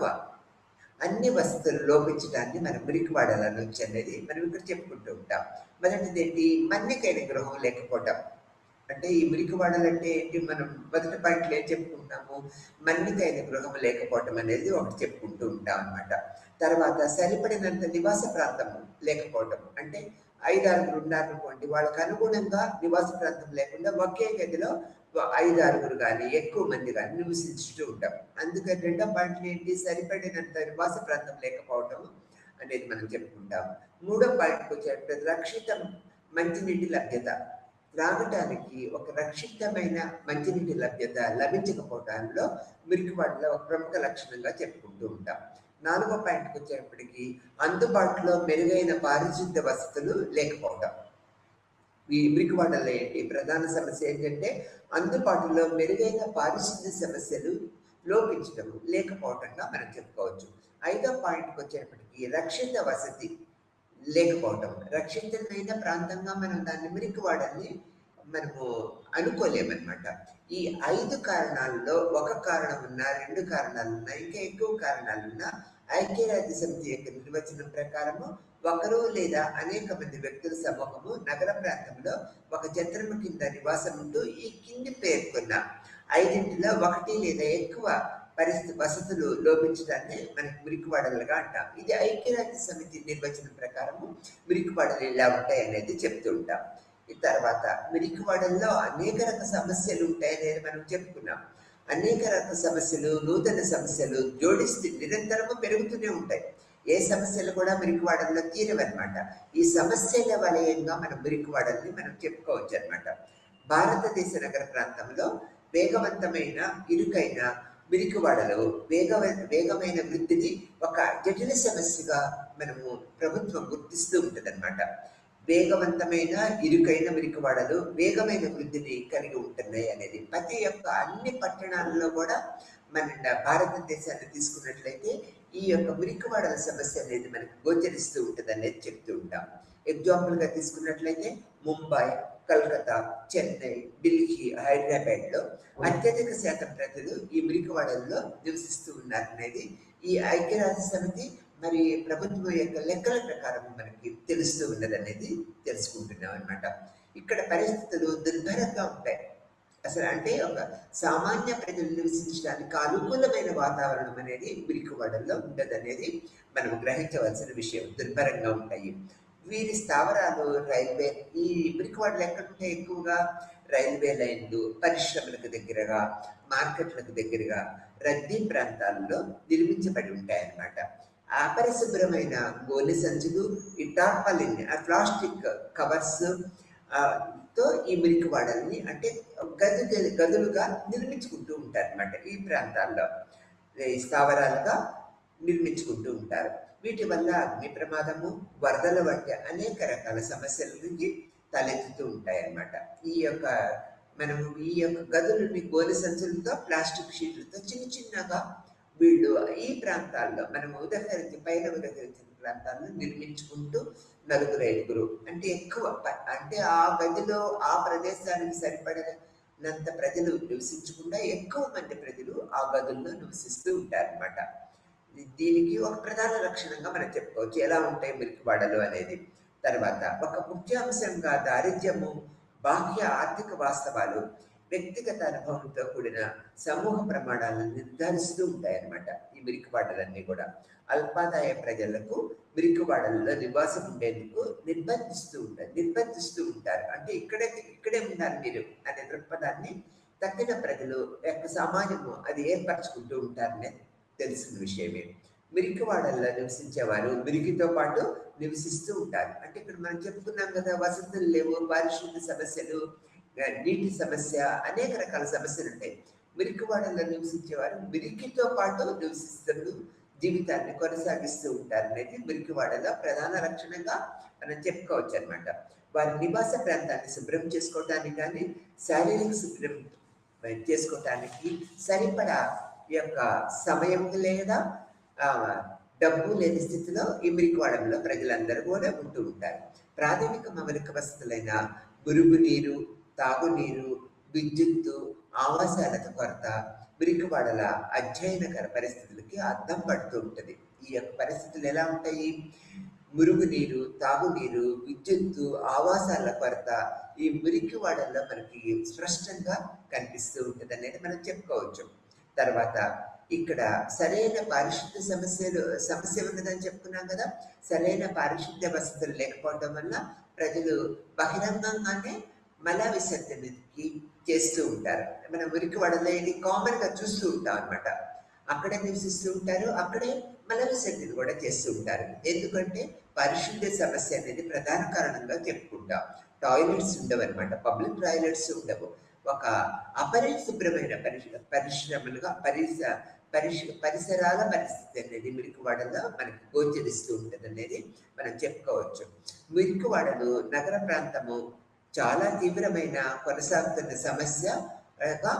తక్కువ. అన్ని వసతులు లోపించడాన్ని మనం మురికివాడల నుంచి అనేది మనం ఇక్కడ చెప్పుకుంటూ ఉంటాం. మొదటిదేంటి, మన్నికైన గృహం లేకపోవటం. అంటే ఈ మురికివాడలంటే ఏంటి, మనం మొదటి పాయింట్లో ఏం చెప్పుకుంటాము, మన్నికైన గృహం లేకపోవటం అనేది ఒకటి చెప్పుకుంటూ ఉంటాం అన్నమాట. తర్వాత సరిపడినంత నివాస ప్రాంతం లేకపోవటం. అంటే 5, 6 ఉన్నారనుకోండి, వాళ్ళకి అనుగుణంగా నివాస ప్రాంతం లేకుండా ఒకే గదిలో 5, 6 గానీ, ఎక్కువ మంది గానీ నివసించుతూ ఉంటాం. అందుకని రెండో పాయింట్ ఏంటి, సరిపడినంత నివాస ప్రాంతం లేకపోవటం అనేది మనం చెప్పుకుంటాం. మూడో పాయింట్‌కి వచ్చేటప్పటికి రక్షిత మంచినీటి లభ్యత. త్రాగటానికి ఒక రక్షితమైన మంచినీటి లభ్యత లభించకపోవడంలో మురికివాడలో ఒక ప్రముఖ లక్షణంగా చెప్పుకుంటూ ఉంటాం. నాలుగో పాయింట్‌కి వచ్చేటప్పటికి అందుబాటులో మెరుగైన పారిశుద్ధ్య వసతులు లేకపోవడం. ఈ మురికివాడల్లో ఏంటి ప్రధాన సమస్య ఏంటంటే, అందుబాటులో మెరుగైన పారిశుద్ధ్య సమస్యలు లోపించడం లేకపోవటంగా మనం చెప్పుకోవచ్చు. ఐదో పాయింట్‌కి వచ్చేటప్పటికి రక్షిత వసతి లేకపోవటం. రక్షితమైన ప్రాంతంగా మనం దాన్ని మురికివాడల్ని మనము అనుకోలేమనమాట. ఈ 5 కారణాల్లో ఒక కారణం ఉన్నా, 2 కారణాలున్నా, ఇంకా ఎక్కువ కారణాలున్నా ఐక్యరాజ్య సమితి యొక్క నిర్వచనం ప్రకారము ఒకరు లేదా అనేక మంది వ్యక్తుల సమూహము నగర ప్రాంతంలో ఒక ఛత్రము కింద నివాసం ఉంటూ ఈ కింది పేర్కొన్న 5లో 1 లేదా ఎక్కువ వసతులు లోపించడాన్ని మనకి మురికివాడలుగా అంటాం. ఇది ఐక్యరాజ్య సమితి నిర్వచనం ప్రకారము మురికివాడలు ఇలా ఉంటాయి అనేది చెప్తూ ఉంటాం. ఈ తర్వాత మురికివాడల్లో అనేక రకాల సమస్యలు ఉంటాయనేది మనం చెప్పుకున్నాం. అనేక రకాల సమస్యలు, నూతన సమస్యలు జోడిస్తూ నిరంతరము పెరుగుతూనే ఉంటాయి. ఏ సమస్యలు కూడా మురికివాడల్లో తీరవన్నమాట. ఈ సమస్యల వలయంగా మనం మురికివాడల్ని మనం చెప్పుకోవచ్చు అనమాట. భారతదేశ నగర ప్రాంతంలో వేగవంతమైన, ఇరుకైన మురికివాడలు వేగమైన వృద్ధిని ఒక జటిల సమస్యగా మనము ప్రభుత్వం గుర్తిస్తూ ఉంటుందన్నమాట. వేగవంతమైన, ఇరుకైన మురికివాడలు వేగమైన వృద్ధిని కలిగి ఉంటున్నాయి అనేది ప్రతి ఒక్క అన్ని పట్టణాలలో కూడా మన భారతదేశాన్ని తీసుకున్నట్లయితే ఈ యొక్క మురికివాడల సమస్య అనేది మనకు గోచరిస్తూ ఉంటుంది అనేది చెప్తూ ఉంటాం. ఎగ్జాంపుల్గా తీసుకున్నట్లయితే ముంబై, కలకత్తా, చెన్నై, ఢిల్లీ, హైదరాబాద్లో అత్యధిక శాతం ప్రజలు ఈ మురికివాడల్లో నివసిస్తూ ఉన్నారనేది ఈ ఐక్యరాజ్య సమితి మరి ప్రభుత్వం యొక్క లెక్కల ప్రకారం మనకి తెలుస్తూ ఉన్నదనేది తెలుసుకుంటున్నాం అనమాట. ఇక్కడ పరిస్థితులు దుర్భరంగా ఉంటాయి. అసలు అంటే ఒక సామాన్య ప్రజలు నివసించడానికి అనుకూలమైన వాతావరణం అనేది మురికివాడల్లో ఉండదనేది మనం గ్రహించవలసిన విషయం. దుర్భరంగా ఉంటాయి. వీరి స్థావరాలు రైల్వే, ఈ మురికివాడలు ఎక్కడుంటాయి ఎక్కువగా, రైల్వే లైన్లు, పరిశ్రమలకు దగ్గరగా, మార్కెట్లకు దగ్గరగా, రద్దీ ప్రాంతాల్లో నిర్మించబడి ఉంటాయన్నమాట. అపరిశుభ్రమైన గోనె సంచులు, ఈ టార్పాలిన్, ప్లాస్టిక్ కవర్స్ తో ఈ మురికివాడల్ని అంటే గదులుగా నిర్మించుకుంటూ ఉంటారు అనమాట. ఈ ప్రాంతాల్లో స్థావరాలుగా నిర్మించుకుంటూ ఉంటారు. వీటి వల్ల అగ్ని ప్రమాదము, వరదల వంటి అనేక రకాల సమస్యల నుంచి తలెత్తుతూ ఉంటాయి అన్నమాట. ఈ యొక్క గదులని గోనె సంచులతో, ప్లాస్టిక్ షీట్లతో చిన్నగా వీళ్ళు ఈ ప్రాంతాల్లో మనం పైన ఉదహరించిన ప్రాంతాల్లో నిర్మించుకుంటూ 4, 5 అంటే ఎక్కువ అంటే ఆ గదిలో ఆ ప్రదేశానికి సరిపడినంత ప్రజలు నివసించకుండా ఎక్కువ మంది ప్రజలు ఆ గదుల్లో నివసిస్తూ ఉంటారన్నమాట. దీనికి ఒక ప్రధాన లక్షణంగా మనం చెప్పుకోవచ్చు ఎలా ఉంటాయి మురికివాడలు అనేది. తర్వాత ఒక ముఖ్యాంశంగా దారిద్ర్యము, బాహ్య ఆర్థిక వాస్తవాలు, వ్యక్తిగత అనుభవంతో కూడిన సమూహ ప్రమాణాలను నిర్ధారిస్తూ ఉంటాయన్నమాట. ఈ మురికివాడలన్నీ కూడా అల్పాదాయ ప్రజలకు మురికివాడల్లో నివాసం ఉండేందుకు నిర్బంధిస్తూ ఉంటారు. అంటే ఇక్కడే ఉన్నారు మీరు అనే దృక్పథాన్ని తక్కిన ప్రజలు యొక్క సామాన్యము అది ఏర్పరచుకుంటూ ఉంటారనే తెలిసిన విషయమే. మురికివాడల్లో నివసించేవారు మురికితో పాటు నివసిస్తూ ఉంటారు. అంటే ఇక్కడ మనం చెప్పుకున్నాం కదా, వసతులు లేవు, పారిశుద్ధ్య సమస్యలు, నీటి సమస్య, అనేక రకాల సమస్యలు ఉంటాయి. మురికివాడల్లో నివసించేవారు మురికితో పాటు నివసిస్తూ జీవితాన్ని కొనసాగిస్తూ ఉంటారు అనేది మురికివాడలో ప్రధాన లక్షణంగా మనం చెప్పుకోవచ్చు అనమాట. వారి నివాస ప్రాంతాన్ని శుభ్రం చేసుకోవటానికి కానీ, శారీరక శుభ్రం చేసుకోవటానికి సరిపడా యొక్క సమయం లేదా డబ్బు లేని స్థితిలో ఈ మురికివాడలో ప్రజలందరూ కూడా ఉంటూ ఉంటారు. ప్రాథమిక మౌలిక వసతులైన మురుగునీరు, తాగునీరు, విద్యుత్తు, ఆవాసాలత కొరత, మురికివాడల అధ్యయనకర పరిస్థితులకి అద్దం పడుతూ ఉంటుంది. ఈ యొక్క పరిస్థితులు ఎలా ఉంటాయి? మురుగునీరు, తాగునీరు, విద్యుత్తు, ఆవాసాల కొరత ఈ మురికివాడల్లో మనకి స్పష్టంగా కనిపిస్తూ ఉంటదనేది మనం చెప్పుకోవచ్చు. తర్వాత ఇక్కడ సరైన పారిశుద్ధ్య సమస్య ఉన్నదని చెప్పుకున్నాం కదా! సరైన పారిశుద్ధ్య వసతులు లేకపోవడం వల్ల ప్రజలు బహిరంగంగానే మల విసర్జనకి చేస్తూ ఉంటారు. మన మురికివాడలో ఇది కామన్‌గా చూస్తూ ఉంటాం అన్నమాట. అక్కడే నివసిస్తూ ఉంటారు. అక్కడే మల విసర్జన కూడా చేస్తూ ఉంటారు. ఎందుకంటే పారిశుద్ధ్య సమస్య అనేది ప్రధాన కారణంగా చెప్పుకుంటాం. టాయిలెట్స్ ఉండవన్నమాట. పబ్లిక్ టాయిలెట్స్ ఉండవు. ఒక అపరిశుభ్రమైన పరిశ్రమలుగా పరిసరాల పరిస్థితి అనేది మురికివాడలో మనకి గోచరిస్తూ ఉంటదనేది మనం చెప్పుకోవచ్చు. మురికివాడలు నగర ప్రాంతము చాలా తీవ్రమైన కొనసాగుతున్న సమస్యగా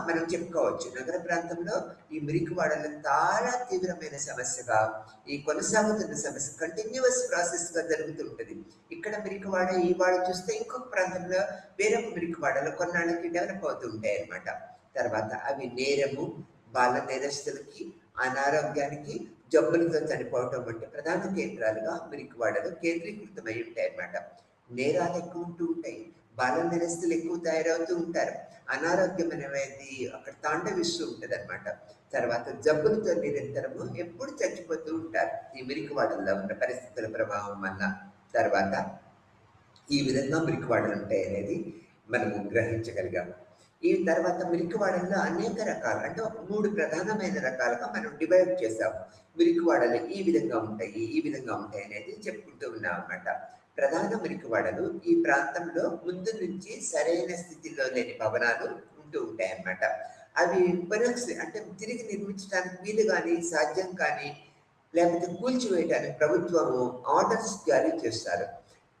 మనం చెప్పుకోవచ్చు. నగర ప్రాంతంలో ఈ మురికివాడలు చాలా తీవ్రమైన సమస్యగా, ఈ కొనసాగుతున్న సమస్య కంటిన్యూస్ ప్రాసెస్‌గా జరుగుతూ ఉంటది. ఇక్కడ మురికివాడ, ఈ వాడ చూస్తే ఇంకొక ప్రాంతంలో వేరొక మురికివాడలు కొన్నాళ్ళకి డెవలప్ అవుతూ ఉంటాయన్నమాట. తర్వాత అవి నేరము, బాల నేరస్తులకి, అనారోగ్యానికి, జబ్బులతో చనిపోవటం వంటి ప్రధాన కేంద్రాలుగా మురికివాడలు కేంద్రీకృతమై ఉంటాయన్నమాట. నేరాలు ఎక్కువ ఉంటూ ఉంటాయి. బాల నేరస్తులు ఎక్కువ తయారవుతూ ఉంటారు. అనారోగ్యం అనేది అక్కడ తాండవిస్తూ ఉంటదన్నమాట. తర్వాత జబ్బులతో నిరంతరము ఎప్పుడు చచ్చిపోతూ ఉంటారు ఈ మురికివాడల్లో ఉన్న పరిస్థితుల ప్రభావం వల్ల. తర్వాత ఈ విధంగా మురికివాడలు ఉంటాయనేది మనము గ్రహించగలిగాము. ఈ తర్వాత మురికివాడల్లో అనేక రకాలు, అంటే ఒక 3 ప్రధానమైన రకాలుగా మనం డివైడ్ చేసాము. మురికివాడలు ఈ విధంగా ఉంటాయి, ఈ విధంగా ఉంటాయి అనేది చెప్పుకుంటూ ఉన్నాం అన్నమాట. ప్రధాన మురికివాడలు ఈ ప్రాంతంలో ముందు నుంచి సరైన స్థితిలో లేని భవనాలు ఉంటూ ఉంటాయన్నమాట. అవి అంటే తిరిగి నిర్మించడానికి వీలు కానీ, సాధ్యం కానీ, లేకపోతే కూల్చివేయడానికి ప్రభుత్వము ఆర్డర్స్ జారీ చేస్తారు.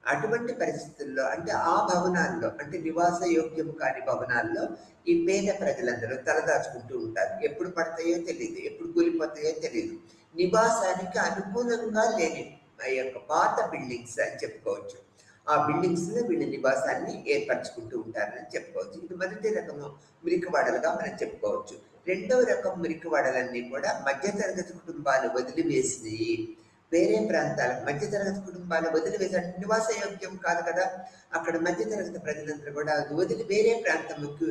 అటువంటి పరిస్థితుల్లో అంటే ఆ భవనాల్లో, అంటే నివాస యోగ్యం కాని భవనాల్లో ఈ పేద ప్రజలందరూ తలదాచుకుంటూ ఉంటారు. ఎప్పుడు పడతాయో తెలియదు, ఎప్పుడు కూలిపోతాయో తెలియదు. నివాసానికి అనుకూలంగా లేని ఆ యొక్క పాత బిల్డింగ్స్ అని చెప్పుకోవచ్చు. ఆ బిల్డింగ్స్ లో వీళ్ళ నివాసాన్ని ఏర్పరచుకుంటూ ఉంటారని చెప్పుకోవచ్చు. ఇది మొదటి రకము మురికివాడలుగా మనం చెప్పుకోవచ్చు. రెండవ రకం మురికివాడలన్నీ కూడా మధ్యతరగతి కుటుంబాలు వదిలివేసి వేరే ప్రాంతాలకు, మధ్యతరగతి కుటుంబాలు వదిలివేసి, అంటే నివాస యోగ్యం కాదు కదా, అక్కడ మధ్యతరగతి ప్రజలందరూ కూడా వదిలి వేరే ప్రాంతంకు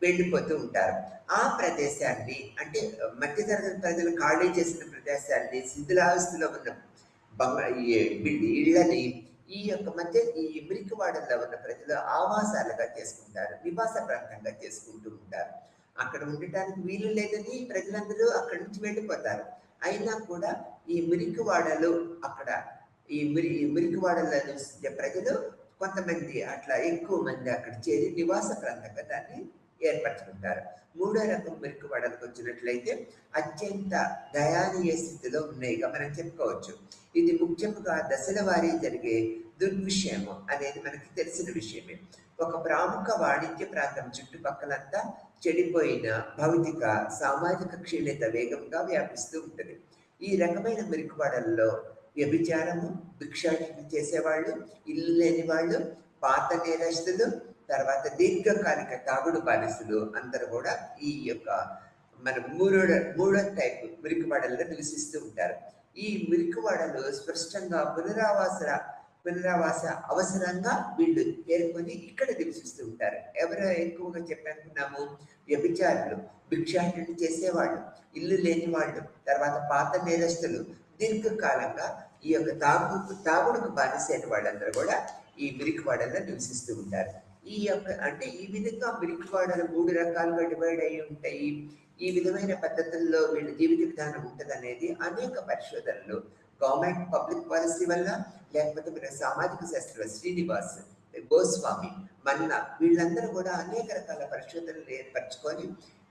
వెళ్ళిపోతూ ఉంటారు. ఆ ప్రదేశాన్ని, అంటే మధ్యతరగతి ప్రజలు ఖాళీ చేసిన ప్రదేశాన్ని, శిథిలావస్థలో ఉన్న ఇళ్ళని ఈ మురికివాడల్లో ఉన్న ప్రజలు ఆవాసాలుగా చేసుకుంటారు, నివాస ప్రాంతంగా చేసుకుంటూ ఉంటారు. అక్కడ ఉండటానికి వీలు లేదని ప్రజలందరూ అక్కడి నుంచి వెళ్ళిపోతారు. అయినా కూడా ఈ మురికివాడలు అక్కడ మురికివాడల్లో నివసించే ప్రజలు కొంతమంది, అట్లా ఎక్కువ మంది అక్కడ చేరి నివాస ప్రాంతంగా దాన్ని ఏర్పరచుకుంటారు. మూడో రకం మురికివాడలకు వచ్చినట్లయితే అత్యంత దయానీయ స్థితిలో ఉన్నాయిగా మనం చెప్పుకోవచ్చు. ఇది ముఖ్యంగా దశల వారీ జరిగే దుర్విషయము అనేది మనకి తెలిసిన విషయమే. ఒక ప్రముఖ వాణిజ్య ప్రాంతం చుట్టుపక్కలంతా చెడిపోయిన భౌతిక, సామాజిక క్షీణత వేగంగా వ్యాపిస్తూ ఉంటుంది. ఈ రకమైన మురికివాడల్లో వ్యభిచారము, భిక్షాటన చేసేవాళ్ళు, ఇల్లు లేని వాళ్ళు, పాత నేరస్తులు, తర్వాత దీర్ఘకాలిక తాగుడు బానిసలు అందరూ కూడా ఈ యొక్క మన మూడో టైప్ మురికివాడల్లో నివసిస్తూ ఉంటారు. ఈ మురికివాడలు స్పష్టంగా పునరావాస అవసరంగా వీళ్ళు పేర్కొని ఇక్కడ నివసిస్తూ ఉంటారు. ఎవరు ఎక్కువగా చెప్పనుకున్నాము? వ్యభిచారులు, భిక్షాటన చేసేవాళ్ళు, ఇల్లు లేని వాళ్ళు, తర్వాత పాత నేరస్తులు, దీర్ఘకాలంగా ఈ యొక్క తాగుడుకు బానిసైన వాళ్ళందరూ కూడా ఈ మురికివాడల్లో నివసిస్తూ ఉంటారు. ఈ విధంగా మురికివాడలు 3 రకాలుగా డివైడ్ అయి ఉంటాయి. ఈ విధమైన పద్ధతుల్లో వీళ్ళ జీవిత విధానం ఉంటదనేది అనేక పరిశోధనలు, గవర్నమెంట్ పబ్లిక్ పాలసీ వల్ల, లేకపోతే మన సామాజిక శాస్త్రవేత్త శ్రీనివాస్, గోస్వామి, మన్నా వీళ్ళందరూ కూడా అనేక రకాల పరిశోధనలు ఏర్పరచుకొని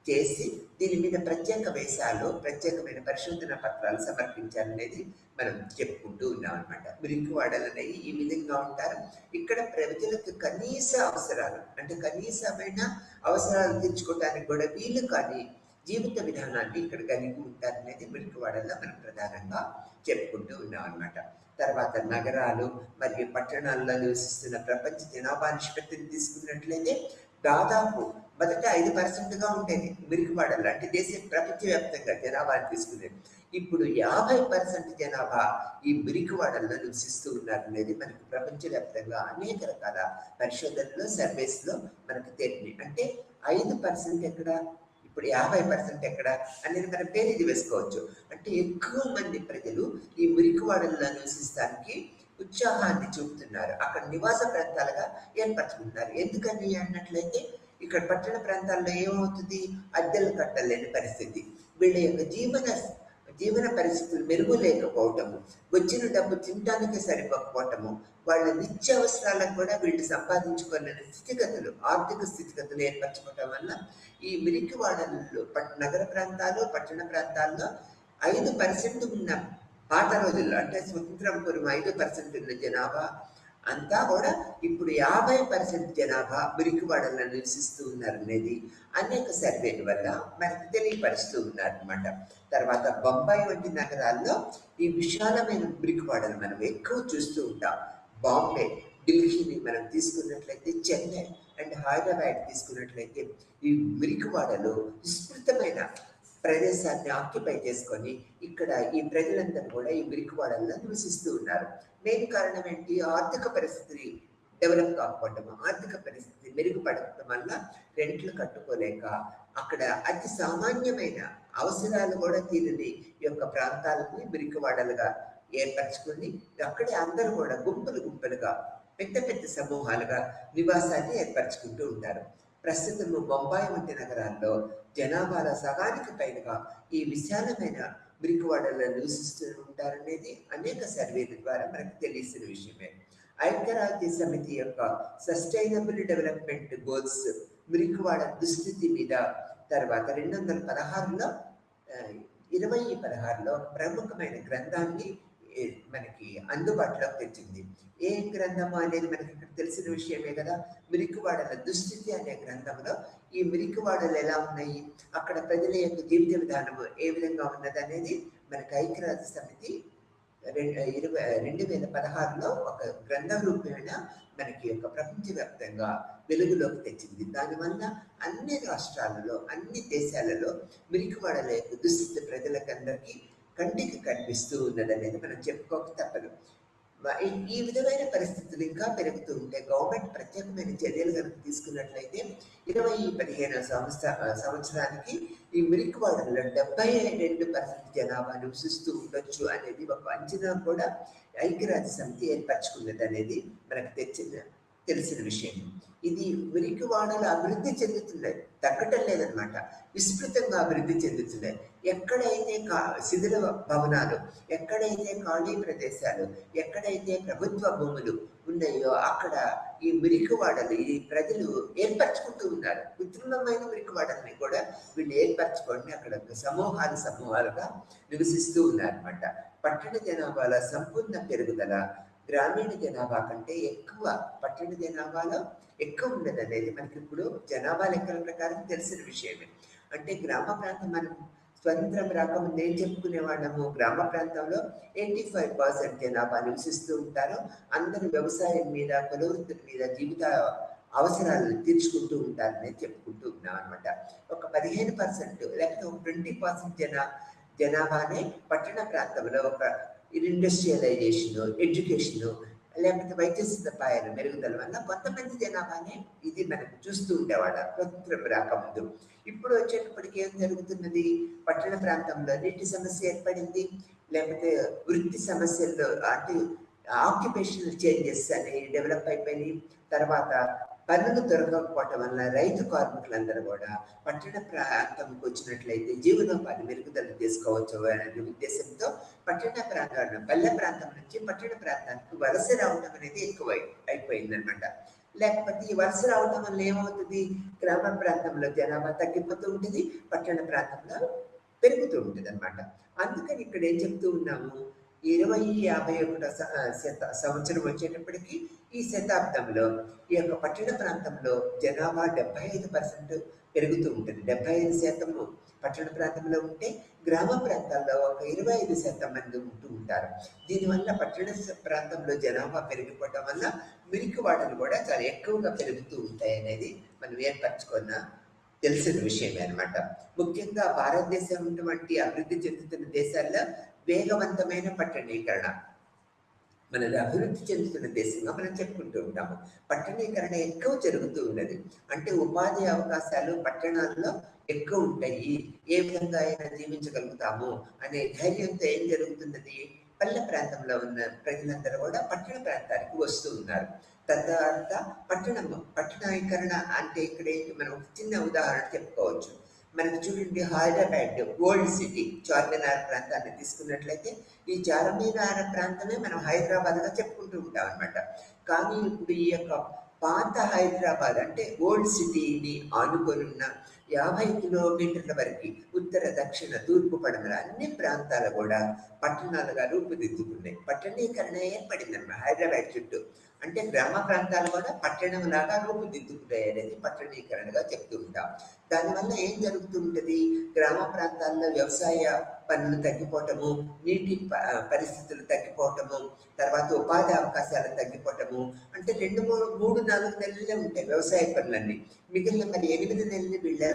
చేసి దీని మీద ప్రత్యేక వేషాలు, ప్రత్యేకమైన పరిశోధన పత్రాలు సమర్పించాలనేది మనం చెప్పుకుంటూ ఉన్నాం అనమాట. మురికివాడలు అనేవి ఈ విధంగా ఉంటారు. ఇక్కడ ప్రజలకు కనీస అవసరాలు, అంటే కనీసమైన అవసరాలు తీర్చుకోవడానికి కూడా వీలు కానీ జీవిత విధానాన్ని ఇక్కడ కలిగి ఉంటారనేది మురికివాడల్లో మనం ప్రధానంగా చెప్పుకుంటూ ఉన్నాం అనమాట. తర్వాత నగరాలు మరియు పట్టణాల్లో నివసిస్తున్న ప్రపంచ జనాభా నిష్పత్తిని తీసుకున్నట్లయితే దాదాపు మొదట 5%గా ఉండేది మురికివాడలు, అంటే ప్రపంచవ్యాప్తంగా జనాభాని తీసుకునేది. ఇప్పుడు 50% జనాభా ఈ మురికివాడల్లో నివసిస్తూ ఉన్నారనేది మనకు ప్రపంచవ్యాప్తంగా అనేక రకాల పరిశోధనలు, సర్వేస్‌లో మనకు తేలింది. అంటే 5% ఎక్కడ? ఇప్పుడు 50% ఎక్కడ? అనేది మనం బేరీజు వేసుకోవచ్చు. అంటే ఎక్కువ మంది ప్రజలు ఈ మురికివాడల్లో నివసిస్తానికి ఉత్సాహాన్ని చూపుతున్నారు. అక్కడ నివాస ప్రాంతాలుగా ఏర్పరచుకుంటున్నారు. ఎందుకని అన్నట్లయితే ఇక్కడ పట్టణ ప్రాంతాల్లో ఏమవుతుంది? అద్దెలు కట్టలేని పరిస్థితి. వీళ్ళ యొక్క జీవన పరిస్థితులు మెరుగు లేకపోవటము, వచ్చిన డబ్బు తినడానికి సరిపోకపోవటము, వాళ్ళ నిత్యావసరాలకు కూడా వీళ్ళు సంపాదించుకోలేని స్థితిగతులు, ఆర్థిక స్థితిగతులు ఏర్పరచుకోవటం వల్ల ఈ మురికి వాడల్లో నగర ప్రాంతాలు, పట్టణ ప్రాంతాల్లో 5% ఉన్న పాత రోజుల్లో, అంటే స్వతంత్రం పూర్వం 5% ఉన్న జనాభా అంతా కూడా ఇప్పుడు 50% జనాభా మురికివాడల్లో నివసిస్తూ ఉన్నారనేది అనేక సర్వేల వల్ల మనకు తెలియపరుస్తూ ఉన్నారనమాట. తర్వాత బొంబాయి వంటి నగరాల్లో ఈ విశాలమైన మురికివాడలు మనం ఎక్కువ చూస్తూ ఉంటాం. బాంబే, ఢిల్లీని మనం తీసుకున్నట్లయితే, చెన్నై అండ్ హైదరాబాద్ తీసుకున్నట్లయితే ఈ మురికివాడలు విస్తృతమైన ప్రదేశాన్ని ఆక్యుపై చేసుకొని ఇక్కడ ఈ ప్రజలందరూ కూడా ఈ మురికివాడల్లో నివసిస్తూ ఉన్నారు. మెయిన్ కారణం ఏంటి? ఆర్థిక పరిస్థితి డెవలప్ కాకపోవటం, ఆర్థిక పరిస్థితి మెరుగుపడటం వల్ల రెంట్లు కట్టుకోలేక అక్కడ అతి సామాన్యమైన అవసరాలు కూడా తీరని యొక్క ప్రాంతాలని మురికివాడలుగా ఏర్పరచుకొని అక్కడే అందరూ కూడా గుంపులు గుంపులుగా, పెద్ద పెద్ద సమూహాలుగా నివాసాన్ని ఏర్పరచుకుంటూ ఉంటారు. ప్రస్తుతం బొంబాయి వంటి నగరాల్లో జనాభాలో సగానికి పైగా ఈ విశాలమైన మురికివాడల్లో నివసిస్తూ ఉంటారనేది అనేక సర్వేల ద్వారా మనకు తెలిసిన విషయమే. ఐక్యరాజ్య సమితి యొక్క సస్టైనబుల్ డెవలప్మెంట్ గోల్స్ మురికివాడ దుస్థితి మీద తర్వాత 2016లో 2016లో ప్రముఖమైన గ్రంథాన్ని మనకి అందుబాటులోకి తెచ్చింది. ఏ గ్రంథము అనేది మనకి ఇక్కడ తెలిసిన విషయమే కదా. మురికివాడల దుస్థితి అనే గ్రంథంలో ఈ మురికివాడలు ఎలా ఉన్నాయి, అక్కడ ప్రజల యొక్క జీవిత విధానము ఏ విధంగా ఉన్నది అనేది మనకి ఐక్యరాజ్య సమితి 2016లో ఒక గ్రంథ రూపేణ మనకి యొక్క ప్రపంచవ్యాప్తంగా వెలుగులోకి తెచ్చింది. దానివల్ల అన్ని రాష్ట్రాలలో, అన్ని దేశాలలో మురికివాడల యొక్క దుస్థితి ప్రజలకందరికీ కంటికి కనిపిస్తూ ఉన్నదనేది మనం చెప్పుకోక తప్పదు. ఈ విధమైన పరిస్థితులు ఇంకా పెరుగుతూ ఉంటే గవర్నమెంట్ ప్రత్యేకమైన చర్యలు కనుక తీసుకున్నట్లయితే 2015 సంవత్సరానికి ఈ మురికివాడల్లో 72% జనాభా నివసిస్తూ ఉండొచ్చు అనేది ఒక అంచనా కూడా ఐక్యరాజ్య సమితి ఏర్పరచుకున్నది అనేది మనకు తెలిసిన విషయం. ఇది మురికివాడలు అభివృద్ధి చెందుతున్నాయి, తగ్గటం లేదనమాట, విస్తృతంగా అభివృద్ధి చెందుతున్నాయి. ఎక్కడైతే శిథిల భవనాలు, ఎక్కడైతే ఖాళీ ప్రదేశాలు, ఎక్కడైతే ప్రభుత్వ భూములు ఉన్నాయో అక్కడ ఈ మురికివాడలు ఈ ప్రజలు ఏర్పరచుకుంటూ ఉన్నారు. కృత్రిమమైన మురికివాడల్ని కూడా వీళ్ళు ఏర్పరచుకొని అక్కడ సమూహాలుగా నివసిస్తూ ఉన్నారనమాట. పట్టణ జనాభాల సంపూర్ణ పెరుగుదల గ్రామీణ జనాభా కంటే ఎక్కువ పట్టణ జనాభాలో ఎక్కువ ఉన్నది అనేది మనకి ఇప్పుడు జనాభా లెక్కల ప్రకారం తెలిసిన విషయమే. అంటే గ్రామ ప్రాంతం, మనం స్వతంత్రం రాకముందు ఏం చెప్పుకునేవాళ్ళము, గ్రామ ప్రాంతంలో 85% జనాభా నివసిస్తూ ఉంటారు. అందరూ వ్యవసాయం మీద, కులవృత్తుల మీద జీవిత అవసరాలను తీర్చుకుంటూ ఉంటారని చెప్పుకుంటూ ఉన్నాం అనమాట. ఒక 15% లేకపోతే ఒక 20% జనాభానే పట్టణ ప్రాంతంలో ఒక ఇండస్ట్రియలైజేషన్, ఎడ్యుకేషన్ లేకపోతే వైద్య సదుపాయాల మెరుగుదల వల్ల కొంతమంది జనాభానే ఇది మనకు చూస్తూ ఉండేవాళ్ళ స్వతంత్రం రాకముందు. ఇప్పుడు వచ్చేటప్పటికి ఏం జరుగుతున్నది, పట్టణ ప్రాంతంలో నీటి సమస్య ఏర్పడింది, లేకపోతే వృత్తి సమస్యల్లో అంటే ఆక్యుపేషనల్ చేంజెస్ అనేవి డెవలప్ అయిపోయినాయి. తర్వాత పనులు దొరకకపోవటం వల్ల రైతు కార్మికులందరూ కూడా పట్టణ ప్రాంతంకి వచ్చినట్లయితే జీవనోపాధి మెరుగుదల చేసుకోవచ్చు అనే ఉద్దేశంతో పట్టణ ప్రాంతాలను, పల్లె ప్రాంతం నుంచి పట్టణ ప్రాంతానికి వలస రావడం అనేది ఎక్కువ అయిపోయిందనమాట. లేకపోతే ఈ వలస రావడం వల్ల ఏమవుతుంది, గ్రామ ప్రాంతంలో జనాభా తగ్గిపోతూ ఉంటుంది, పట్టణ ప్రాంతంలో పెరుగుతూ ఉంటుంది అనమాట. అందుకని ఇక్కడ ఏం చెప్తూ ఉన్నాము, 2051 సంవత్సరం వచ్చేటప్పటికి ఈ శతాబ్దంలో ఈ యొక్క పట్టణ ప్రాంతంలో జనాభా 75% పెరుగుతూ ఉంటుంది. 75% పట్టణ ప్రాంతంలో ఉంటే గ్రామ ప్రాంతాల్లో ఒక 25% మంది ఉంటూ ఉంటారు. దీనివల్ల పట్టణ ప్రాంతంలో జనాభా పెరిగిపోవటం వల్ల మురికివాడలు కూడా చాలా ఎక్కువగా పెరుగుతూ ఉంటాయి అనేది మనం ఏర్పరచుకున్న తెలిసిన విషయమే అనమాట. ముఖ్యంగా భారతదేశం వంటి అభివృద్ధి చెందుతున్న దేశాల్లో వేగవంతమైన పట్టణీకరణ మనది అభివృద్ధి చెందుతున్న దేశంగా మనం చెప్పుకుంటూ ఉంటాము. పట్టణీకరణ ఎక్కువ జరుగుతూ ఉన్నది. అంటే ఉపాధి అవకాశాలు పట్టణాల్లో ఎక్కువ ఉంటాయి. ఏ విధంగా అయినా జీవించగలుగుతాము అనే ధైర్యంతో ఏం జరుగుతున్నది, పల్లె ప్రాంతంలో ఉన్న ప్రజలందరూ కూడా పట్టణ ప్రాంతానికి వస్తూ ఉన్నారు. తద్వారా పట్టణీకరణ అంటే ఇక్కడ ఏంటి, మనం ఒక చిన్న ఉదాహరణ చెప్పుకోవచ్చు. మనకి చూడండి, హైదరాబాద్ ఓల్డ్ సిటీ చార్మినార్ ప్రాంతాన్ని తీసుకున్నట్లయితే ఈ చార్మినార్ ప్రాంతమే మనం హైదరాబాద్గా చెప్పుకుంటూ ఉంటాం అనమాట. కానీ ఇప్పుడు ఈ యొక్క పాత హైదరాబాద్ అంటే ఓల్డ్ సిటీని ఆనుకొనున్న 50 కిలోమీటర్ల వరకు ఉత్తర, దక్షిణ, తూర్పు, పడమర అన్ని ప్రాంతాలు కూడా పట్టణాలుగా రూపుదిద్దుకున్నాయి. పట్టణీకరణ ఏర్పడిందన్నమాట హైదరాబాద్ చుట్టూ. అంటే గ్రామ ప్రాంతాలు కూడా పట్టణం లాగా రూపుదిద్దుకున్నాయి అనేది పట్టణీకరణగా చెప్తూ ఉంటాం. దానివల్ల ఏం జరుగుతుంటది, గ్రామ ప్రాంతాల్లో వ్యవసాయ పనులు తగ్గిపోవటము, నీటి పరిస్థితులు తగ్గిపోవటము, తర్వాత ఉపాధి అవకాశాలు తగ్గిపోవటము. అంటే 2, 3, 4 నెలలే ఉంటాయి వ్యవసాయ పనులన్నీ. మిగిలిన మరి 8 నెలలు వీళ్ళు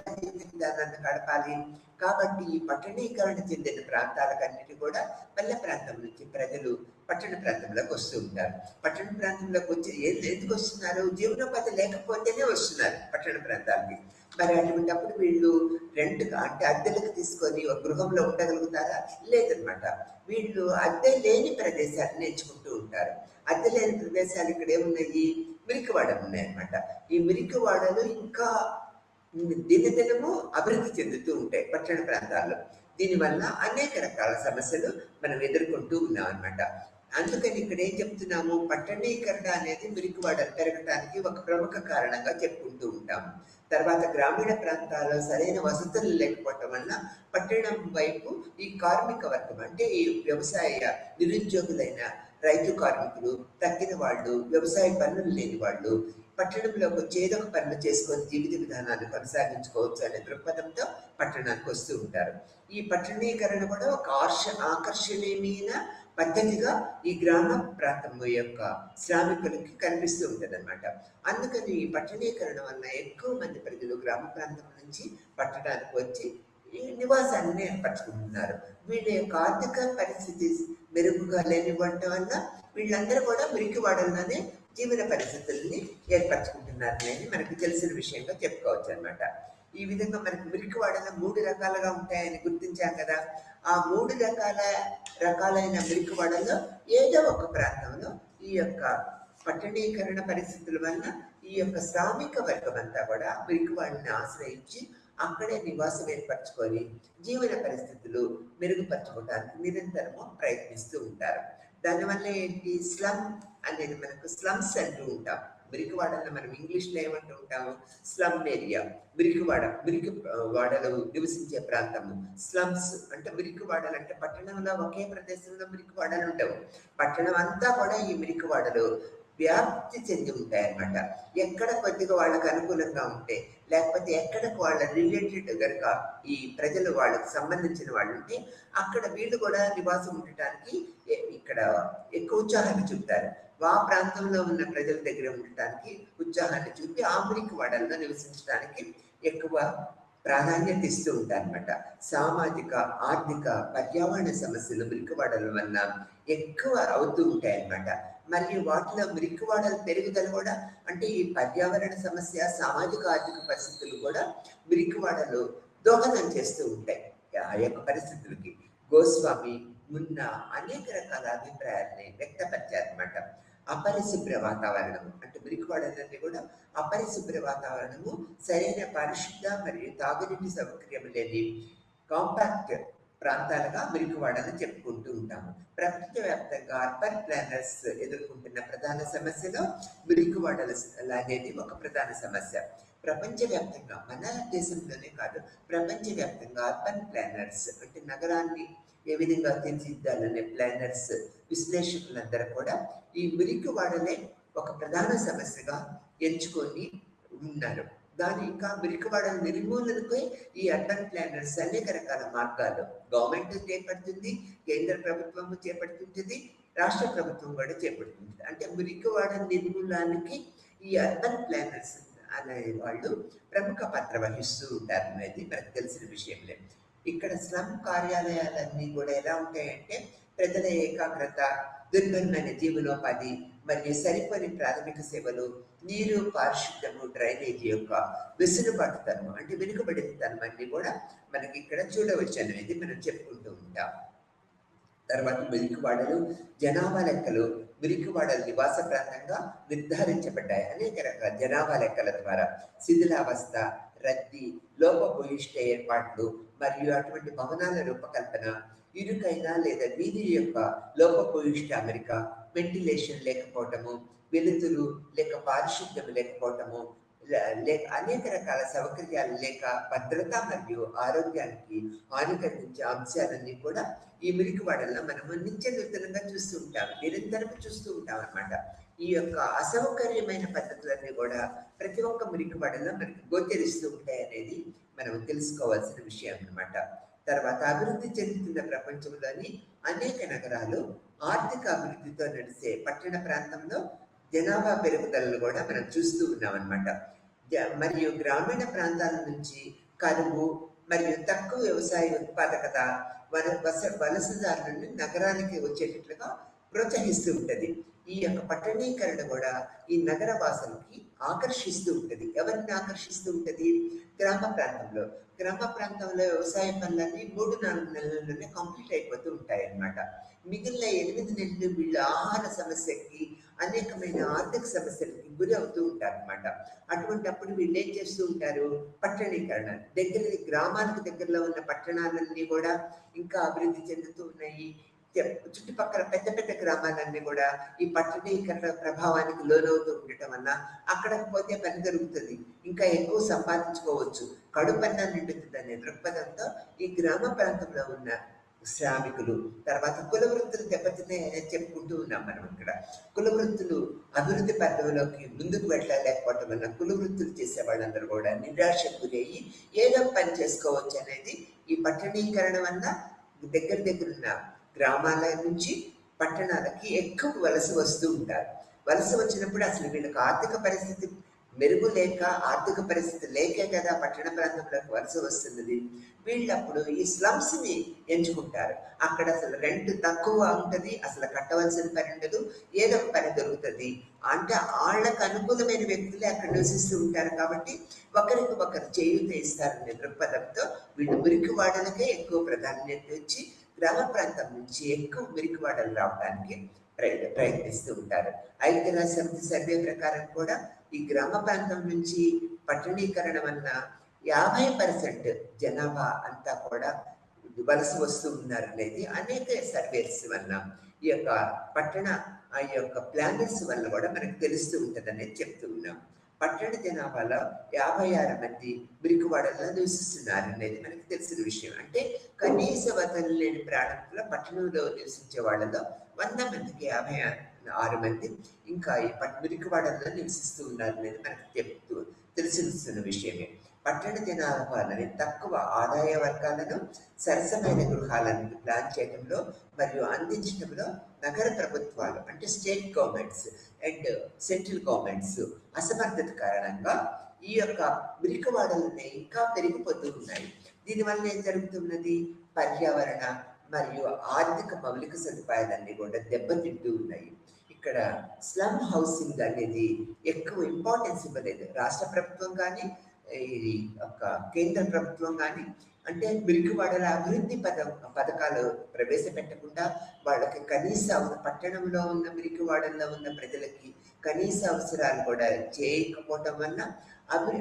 దాన్ని గడపాలి. కాబట్టి ఈ పట్టణీకరణ చెందిన ప్రాంతాలకన్నిటి కూడా పల్లె ప్రాంతం నుంచి ప్రజలు పట్టణ ప్రాంతంలోకి వస్తూ ఉంటారు. పట్టణ ప్రాంతంలోకి వచ్చి ఎందుకు వస్తున్నారు, జీవనోపాధి లేకపోతేనే వస్తున్నారు పట్టణ ప్రాంతాలకి. మరి అటువంటిప్పుడు వీళ్ళు అంటే అద్దెలకు తీసుకొని ఒక గృహంలో ఉండగలుగుతారా, లేదనమాట. వీళ్ళు అద్దె లేని ప్రదేశాలను ఎంచుకుంటూ ఉంటారు. అద్దె లేని ప్రదేశాలు ఇక్కడ ఏమున్నాయి, మురికివాడలు ఉన్నాయన్నమాట. ఈ మురికివాడలు ఇంకా దినదినము అభివృద్ధి చెందుతూ ఉంటాయి పట్టణ ప్రాంతాల్లో. దీనివల్ల అనేక రకాల సమస్యలు మనం ఎదుర్కొంటూ ఉన్నాం అనమాట. అందుకని ఇక్కడ ఏం చెప్తున్నాము, పట్టణీకరణ అనేది మురికివాడలు పెరగటానికి ఒక ప్రముఖ కారణంగా చెప్పుకుంటూ ఉంటాము. తర్వాత గ్రామీణ ప్రాంతాల్లో సరైన వసతులు లేకపోవటం వల్ల పట్టణం వైపు ఈ కార్మిక వర్గం అంటే ఈ వ్యవసాయ నిరుద్యోగులైన రైతు కార్మికులు, తగ్గిన వాళ్ళు, వ్యవసాయ పనులు లేని వాళ్ళు పట్టణంలోకి వచ్చి ఏదో ఒక పనులు చేసుకొని జీవిత విధానాన్ని కొనసాగించుకోవచ్చు అనే దృక్పథంతో పట్టణానికి వస్తూ ఉంటారు. ఈ పట్టణీకరణ కూడా ఒక ఆకర్షణీయమైన పద్ధతిగా ఈ గ్రామ ప్రాంతం యొక్క శ్రామికులకి కనిపిస్తూ ఉంటుంది అనమాట. అందుకని ఈ పట్టణీకరణ వల్ల ఎక్కువ మంది ప్రజలు గ్రామ ప్రాంతం నుంచి పట్టణానికి వచ్చి ఈ నివాసాన్ని ఏర్పరచుకుంటున్నారు. వీళ్ళ యొక్క ఆర్థిక పరిస్థితి మెరుగుగా లేనివ్వటం వల్ల వీళ్ళందరూ కూడా మురికివాడల్లోనే జీవన పరిస్థితుల్ని ఏర్పరచుకుంటున్నారు అనేది మనకు తెలిసిన విషయంగా చెప్పుకోవచ్చు అనమాట. ఈ విధంగా మనకు మురికివాడలు 3 రకాలుగా ఉంటాయని గుర్తించాం కదా. ఆ 3 రకాలైన మురికివాడల్లో ఏదో ఒక ప్రాంతంలో ఈ యొక్క పట్టణీకరణ పరిస్థితుల వల్ల ఈ యొక్క శ్రామిక వర్గం అంతా కూడా మురికివాడిని ఆశ్రయించి అక్కడే నివాసం ఏర్పరచుకొని జీవన పరిస్థితులు మెరుగుపరచుకోవడానికి నిరంతరము ప్రయత్నిస్తూ ఉంటారు. దానివల్ల ఏంటి, స్లమ్ అనేది మనకు స్లమ్స్ అంటూ ఉంటాం. మురికివాడల్లో మనం ఇంగ్లీష్లో ఏమంటూ ఉంటాము, స్లమ్ ఏరియా. మురికి వాడలు నివసించే ప్రాంతము. స్లమ్స్ అంటే మురికివాడలు అంటే పట్టణంలో ఒకే ప్రదేశంలో మురికివాడలు ఉండవు. పట్టణం అంతా కూడా ఈ మురికివాడలు వ్యాప్తి చెంది ఉంటాయన్నమాట. ఎక్కడ కొద్దిగా వాళ్ళకు అనుకూలంగా ఉంటే, లేకపోతే ఎక్కడకు వాళ్ళ రిలేటెడ్ కనుక ఈ ప్రజలు వాళ్ళకు సంబంధించిన వాళ్ళు ఉంటే అక్కడ వీళ్ళు కూడా నివాసం ఉండటానికి ఇక్కడ ఎక్కువ ఉత్సాహాన్ని చూపుతారు. ఆ ప్రాంతంలో ఉన్న ప్రజల దగ్గర ఉండటానికి ఉత్సాహాన్ని చూపి ఆ మురికి వాడల్లో నివసించడానికి ఎక్కువ ప్రాధాన్యత ఇస్తూ ఉంటారన్నమాట. సామాజిక, ఆర్థిక, పర్యావరణ సమస్యలు మురికివాడల వల్ల ఎక్కువ అవుతూ ఉంటాయన్నమాట. మరియు వాటిలో మురికివాడల పెరుగుదల కూడా అంటే ఈ పర్యావరణ సమస్య, సామాజిక, ఆర్థిక పరిస్థితులు కూడా మురికివాడలు దోహదం చేస్తూ ఉంటాయి ఆ యొక్క పరిస్థితులకి. గోస్వామి, మున్నా అనేక రకాల అభిప్రాయాల్ని వ్యక్తపరిచారన్నమాట. అపరిశుభ్ర వాతావరణం అంటే మురికివాడలన్నీ కూడా అపరిశుభ్ర వాతావరణము, సరైన పరిశుద్ధ మరియు తాగునీటి సౌకర్యం లేని కాంపాక్ట్ ప్రాంతాలుగా మురికివాడని చెప్పుకుంటూ ఉంటాము. ప్రపంచవ్యాప్తంగా అర్బన్ ప్లానర్స్ ఎదుర్కొంటున్న ప్రధాన సమస్యలో మురికివాడలు అనేది ఒక ప్రధాన సమస్య. ప్రపంచవ్యాప్తంగా, మన దేశంలోనే కాదు, ప్రపంచవ్యాప్తంగా అర్బన్ ప్లానర్స్ అంటే నగరాన్ని ఏ విధంగా తీర్చిదిద్దాలనే ప్లానర్స్, విశ్లేషకులందరూ కూడా ఈ మురికివాడలే ఒక ప్రధాన సమస్యగా ఎంచుకొని ఉన్నారు. దాని ఇంకా మురికివాడల నిర్మూలనపై ఈ అర్బన్ ప్లానర్స్ అనేక రకాల మార్గాలు గవర్నమెంట్ చేపడుతుంది, కేంద్ర ప్రభుత్వం చేపడుతుంటుంది, రాష్ట్ర ప్రభుత్వం కూడా చేపడుతుంది. అంటే మురికివాడ నిర్మూలనకి ఈ అర్బన్ ప్లానర్స్ అనే వాళ్ళు ప్రముఖ పాత్ర వహిస్తూ ఉంటారనేది మనకు తెలిసిన విషయంలే. ఇక్కడ స్లమ్ కార్యాలయాలన్నీ కూడా ఎలా ఉంటాయంటే ప్రజల ఏకాగ్రత, దుర్భరమైన జీవనోపాధి మరియు సరిపోని ప్రాథమిక సేవలు, నీరు, పారిశుద్ధ్యము, డ్రైనేజీ యొక్క వెసులుబాటుతనం అంటే వెనుకబడితనం అన్ని కూడా మనకి ఇక్కడ చూడవచ్చు అనేది మనం చెప్పుకుంటూ ఉంటాం. తర్వాత మురికివాడలు, జనాభా లెక్కలు మురికివాడల నివాస ప్రాంతంగా నిర్ధారించబడ్డాయి. అనేక రకాల జనాభా లెక్కల ద్వారా శిథిలావస్థ, రద్దీ, లోపభూయిష్ట ఏర్పాట్లు మరియు అటువంటి భవనాల రూపకల్పన, ఇరుకైన లేదా వీధి యొక్క లోపభూయిష్ట అమరిక, వెంటిలేషన్ లేకపోవటము, వెలుతురు లేక పారిశుద్ధ్యం లేకపోవటము, లేక అనేక రకాల సౌకర్యాలు లేక భద్రత మరియు ఆరోగ్యానికి హాని కలిగించే అంశాలన్నీ కూడా ఈ మురికివాడల్లో మనము నిత్యనూతనంగా చూస్తూ ఉంటాం, నిరంతరం చూస్తూ ఉంటాం అన్నమాట. ఈ యొక్క అసౌకర్యమైన పద్ధతులన్నీ కూడా ప్రతి ఒక్క మురికివాడలో మనకి గోచరిస్తూ ఉంటాయి అనేది మనం తెలుసుకోవాల్సిన విషయం అన్నమాట. తర్వాత అభివృద్ధి చెందుతున్న ప్రపంచంలోని అనేక నగరాలు ఆర్థిక అభివృద్ధితో నడిసే పట్టణ ప్రాంతంలో జనాభా పెరుగుదలను కూడా మనం చూస్తూ ఉన్నాం అన్నమాట. మరియు గ్రామీణ ప్రాంతాల నుంచి కరువు మరియు తక్కువ వ్యవసాయ ఉత్పాదకత వలసదారులను నగరానికి వచ్చేటట్లుగా ప్రోత్సహిస్తూ ఉంటుంది. ఈ యొక్క పట్టణీకరణ కూడా ఈ నగర వాసులకి ఆకర్షిస్తూ ఉంటుంది. ఎవరిని ఆకర్షిస్తూ ఉంటుంది? గ్రామ ప్రాంతంలో వ్యవసాయ పనులన్నీ 3-4 నెలల్లోనే కంప్లీట్ అయిపోతూ ఉంటాయి అన్నమాట. మిగిలిన 8 నెలలు వీళ్ళు ఆహార సమస్యకి, అనేకమైన ఆర్థిక సమస్యలకి గురి అవుతూ ఉంటారు అనమాట. అటువంటిప్పుడు వీళ్ళు ఏం చేస్తూ ఉంటారు? పట్టణీకరణ గ్రామాలకు దగ్గరలో ఉన్న పట్టణాలన్నీ కూడా ఇంకా అభివృద్ధి చెందుతూ ఉన్నాయి. చుట్టుపక్కల పెద్ద పెద్ద గ్రామాలన్నీ కూడా ఈ పట్టణీకరణ ప్రభావానికి లోనవుతూ ఉండటం వల్ల అక్కడికి పోతే పని దొరుకుతుంది, ఇంకా ఎక్కువ సంపాదించుకోవచ్చు, కడుపన్నా నిండుతుంది అనే దృక్పథంతో ఈ గ్రామ ప్రాంతంలో ఉన్న శ్రామికులు, తర్వాత కుల వృత్తులు దెబ్బతిన్నాయని చెప్పుకుంటూ ఉన్నాం మనం. ఇక్కడ కుల వృత్తులు అభివృద్ధి పథంలోకి ముందుకు వెళ్ళలేకపోవటం వల్ల కుల వృత్తులు చేసే వాళ్ళందరూ కూడా నిరాశకు గురయ్యి ఏదో పని చేసుకోవచ్చు అనేది ఈ పట్టణీకరణ వల్ల దగ్గరున్న గ్రామాల నుంచి పట్టణాలకి ఎక్కువ వలస వస్తూ ఉంటారు. వలస వచ్చినప్పుడు అసలు వీళ్ళకి ఆర్థిక పరిస్థితి మెరుగు లేక, ఆర్థిక పరిస్థితి లేకే కదా పట్టణ ప్రాంతంలోకి వలస వస్తున్నది. వీళ్ళప్పుడు ఈ స్లమ్స్ ని ఎంచుకుంటారు. అక్కడ అసలు రెంట్ తక్కువ ఉంటుంది, అసలు కట్టవలసిన పని ఉండదు, ఏదో ఒక పని దొరుకుతుంది. అంటే వాళ్ళకు అనుకూలమైన వ్యక్తులే అక్కడ నివసిస్తూ ఉంటారు కాబట్టి ఒకరికి ఒకరు చేయూత ఇస్తారనే దృక్పథంతో వీళ్ళు మురికివాడలకే ఎక్కువ ప్రాధాన్యత ఇచ్చి గ్రామ ప్రాంతం నుంచి ఎక్కువ మురికివాడలు రావడానికి ప్రయత్నిస్తూ ఉంటారు. ఐక్యరాజ్య సమితి సర్వే ప్రకారం కూడా ఈ గ్రామ ప్రాంతం నుంచి పట్టణీకరణ వల్ల 50% జనాభా అంతా కూడా వలస వస్తూ ఉన్నారు అనేది అనేక సర్వేస్ వల్ల, ఈ యొక్క పట్టణ ఆ యొక్క ప్లానర్స్ వల్ల కూడా మనకు తెలుస్తూ ఉంటుంది అనేది చెప్తూ ఉన్నాం. పట్టణ జనాభాలో 56 మంది మురికివాడల్లో నివసిస్తున్నారు అనేది మనకు తెలిసిన విషయం. అంటే కనీస వసతులు లేని ప్రాంతంలో పట్టణంలో నివసించే వాళ్ళలో 100 మందికి 56 మంది ఇంకా ఈ మురికివాడల్లో నివసిస్తూ ఉన్నారు అనేది మనకు తెలిసిన విషయమే. పట్టణ జనాభాలని తక్కువ ఆదాయ వర్గాలను సరసమైన గృహాలను ప్లాన్ చేయడంలో మరియు అందించడంలో నగర ప్రభుత్వాలు అంటే state governments and central governments అసమర్థత కారణంగా ఈ యొక్క మురికివాడలనే ఇంకా పెరిగిపోతూ ఉన్నాయి. దీనివల్ల ఏం జరుగుతున్నది? పర్యావరణ మరియు ఆర్థిక మౌలిక సదుపాయాలన్నీ కూడా దెబ్బతింటూ ఉన్నాయి. ఇక్కడ స్లమ్ హౌసింగ్ అనేది ఎక్కువ ఇంపార్టెన్స్ ఇవ్వలేదు రాష్ట్ర ప్రభుత్వం కానీ, ఈ యొక్క కేంద్ర ప్రభుత్వం కానీ. అంటే మురికివాడల అభివృద్ధి పథకాలు ప్రవేశపెట్టకుండా వాళ్ళకి కనీస పట్టణంలో ఉన్న మురికివాడల్లో ఉన్న ప్రజలకి కనీస అవసరాలు కూడా చేయకపోవటం వల్ల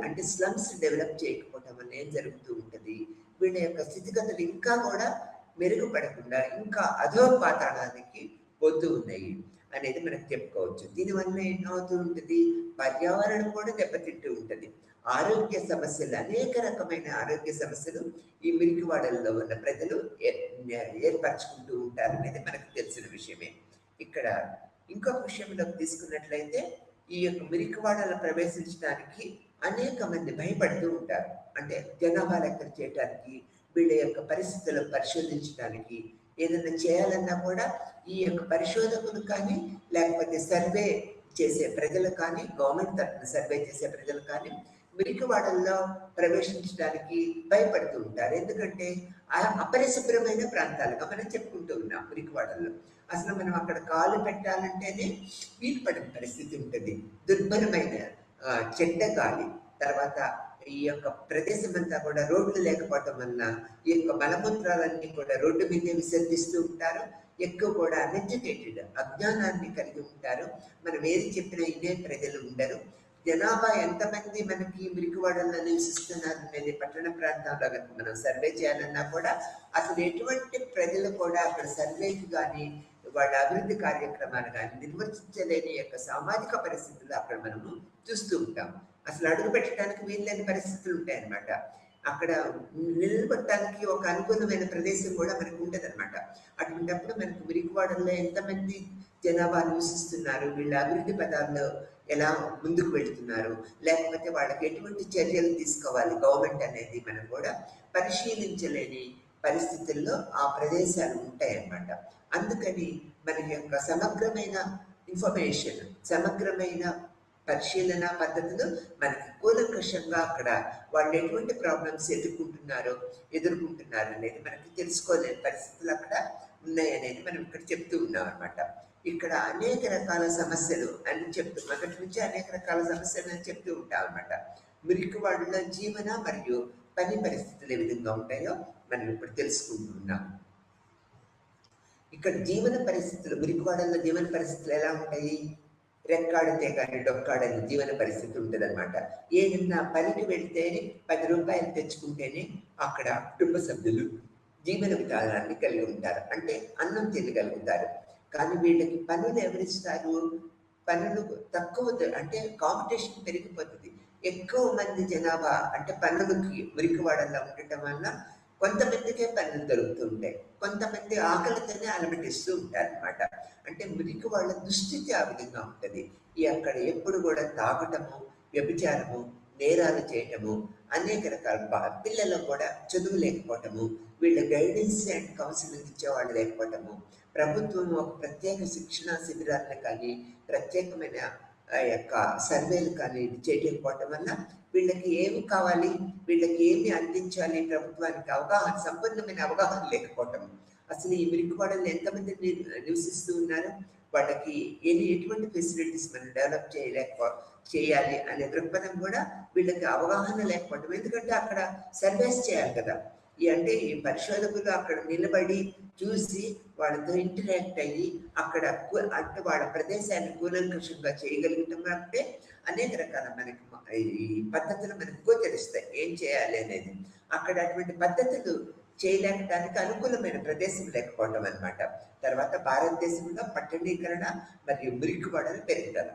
అంటే స్లమ్స్ డెవలప్ చేయకపోవటం వల్ల ఏం జరుగుతూ ఉంటుంది? వీళ్ళ యొక్క స్థితిగతులు ఇంకా కూడా మెరుగుపడకుండా ఇంకా అధోపాతాళానికి పోతూ ఉన్నాయి అనేది మనకు చెప్పుకోవచ్చు. దీనివల్ల ఏమవుతూ ఉంటుంది? పర్యావరణం కూడా దెబ్బతింటూ ఉంటుంది. ఆరోగ్య సమస్యలు, అనేక రకమైన ఆరోగ్య సమస్యలు ఈ మురికివాడల్లో ఉన్న ప్రజలు ఏర్పరచుకుంటూ ఉంటారు అనేది మనకు తెలిసిన విషయమే. ఇక్కడ ఇంకొక విషయంలోకి తీసుకున్నట్లయితే ఈ యొక్క మురికివాడలు ప్రవేశించడానికి అనేక మంది భయపడుతూ ఉంటారు. అంటే జనాభా లెక్కలు చేయడానికి, వీళ్ళ యొక్క పరిస్థితులను పరిశోధించడానికి ఏదైనా చేయాలన్నా కూడా ఈ యొక్క పరిశోధకులు కానీ లేకపోతే సర్వే చేసే ప్రజలు కానీ, గవర్నమెంట్ తరఫున సర్వే చేసే ప్రజలు కానీ మురికివాడల్లో ప్రవేశించడానికి భయపడుతూ ఉంటారు. ఎందుకంటే అపరిశుభ్రమైన ప్రాంతాలుగా మనం చెప్పుకుంటూ ఉన్నాం మురికివాడల్లో. అసలు మనం అక్కడ కాలు పెట్టాలంటేనే వీలు పడని పరిస్థితి ఉంటుంది. దుర్భరమైన చెడ్డ గాలి, తర్వాత ఈ యొక్క ప్రదేశం అంతా కూడా రోడ్లు లేకపోవటం వలన ఈ యొక్క మలమూత్రాలన్నీ కూడా రోడ్డు మీదే విసర్జిస్తూ ఉంటారు. ఎక్కువ కూడా అన్ఎడ్యుకేటెడ్, అజ్ఞానాన్ని కలిగి ఉంటారు. మనం ఏది చెప్పినా ఇదే ప్రజలు ఉండరు. జనాభా ఎంతమంది మనకి మురికివాడల్లో నివసిస్తున్నారు అనేది పట్టణ ప్రాంతాల్లో కనుక మనం సర్వే చేయాలన్నా కూడా అసలు ఎటువంటి ప్రజలు కూడా అక్కడ సర్వేకి కానీ వాళ్ళ అభివృద్ధి కార్యక్రమాలు కానీ నిర్వర్తించలేని యొక్క సామాజిక పరిస్థితులు అక్కడ మనము చూస్తూ ఉంటాం. అసలు అడుగు పెట్టడానికి వీల్లేని పరిస్థితులు ఉంటాయన్నమాట. అక్కడ నిలబడటానికి ఒక అనుకూలమైన ప్రదేశం కూడా మనకు ఉంటుంది అనమాట. అటువంటిప్పుడు మనకు మురికివాడల్లో ఎంతమంది జనాభా నివసిస్తున్నారు, వీళ్ళ అభివృద్ధి పదాల్లో ఎలా ముందుకు వెళుతున్నారు, లేకపోతే వాళ్ళకి ఎటువంటి చర్యలు తీసుకోవాలి గవర్నమెంట్ అనేది మనం కూడా పరిశీలించలేని పరిస్థితుల్లో ఆ ప్రదేశాలు ఉంటాయన్నమాట. అందుకని మన యొక్క సమగ్రమైన ఇన్ఫర్మేషన్, సమగ్రమైన పరిశీలన పద్ధతులు మనకి కూలంకషంగా అక్కడ వాళ్ళు ఎటువంటి ప్రాబ్లమ్స్ ఎదుర్కొంటున్నారు అనేది మనకి తెలుసుకోలేని పరిస్థితులు అక్కడ ఉన్నాయనేది మనం ఇక్కడ చెప్తూ ఉన్నాం అనమాట. ఇక్కడ అనేక రకాల సమస్యలు అని మొదటి నుంచి అనేక రకాల సమస్యలు అని చెప్తూ ఉంటాం అనమాట. మురికివాడలో జీవన మరియు పని పరిస్థితులు ఏ విధంగా ఉంటాయో మనం ఇప్పుడు తెలుసుకుంటూ ఉన్నాం. ఇక్కడ జీవన పరిస్థితులు, మురికివాడల్లో జీవన పరిస్థితులు ఎలా ఉంటాయి? రెక్కాడితే కానీ డొక్కాడని జీవన పరిస్థితి ఉంటుంది అనమాట. ఏదన్నా పనికి వెళితే 10 రూపాయలు తెచ్చుకుంటేనే అక్కడ కుటుంబ సభ్యులు జీవన విధానాన్ని కలిగి ఉంటారు, అంటే అన్నం తినగలుగుతారు. కానీ వీళ్ళకి పనులు ఎవరిస్తారు? పనులు తక్కువ, అంటే కాంపిటీషన్ పెరిగిపోతుంది. ఎక్కువ మంది జనాభా అంటే పనులకి మురికివాడల్లో ఉండటం వల్ల కొంతమందికే పనులు దొరుకుతుంటాయి, కొంతమంది ఆకలితోనే అలమటిస్తూ ఉంటారు అనమాట. అంటే మురికి వాళ్ళ దుస్థితి ఆ విధంగా ఉంటుంది. ఈ అక్కడ ఎప్పుడు కూడా తాగటము, వ్యభిచారము, నేరాలు చేయటము, అనేక రకాల పిల్లలు కూడా చదువు లేకపోవటము, వీళ్ళ గైడెన్స్ అండ్ కౌన్సిలింగ్ ఇచ్చేవాళ్ళు లేకపోవటము, ప్రభుత్వం ఒక ప్రత్యేక శిక్షణ శిబిరాలను కానీ ప్రత్యేకమైన యొక్క సర్వేలు కానీ చేయకపోవటం వల్ల వీళ్ళకి ఏమి కావాలి, వీళ్ళకి ఏమి అందించాలి, ప్రభుత్వానికి సంపూర్ణమైన అవగాహన లేకపోవటం. అసలు ఈ మురికివాడల్లో ఎంతమంది నివసిస్తూ ఉన్నారు, వాళ్ళకి ఎటువంటి ఫెసిలిటీస్ మనం డెవలప్ చేయాలి అనే దృక్పథం కూడా వీళ్ళకి అవగాహన లేకపోవటం. ఎందుకంటే అక్కడ సర్వేస్ చేయాలి కదా, అంటే ఈ పరిశోధకులు అక్కడ నిలబడి చూసి వాళ్ళతో ఇంటరాక్ట్ అయ్యి అక్కడ అంటే వాళ్ళ ప్రదేశాన్ని కూలంకషంగా చేయగలుగుతాం. అంటే అనేక రకాల మనకి ఈ పద్ధతులు మనకు గోచరిస్తాయి ఏం చేయాలి అనేది. అక్కడ అటువంటి పద్ధతులు చేయలేకపోవడానికి అనుకూలమైన ప్రదేశం లేకపోవటం అనమాట. తర్వాత భారతదేశంలో పట్టణీకరణ మరియు మురికివాడలు పెరుగుదల.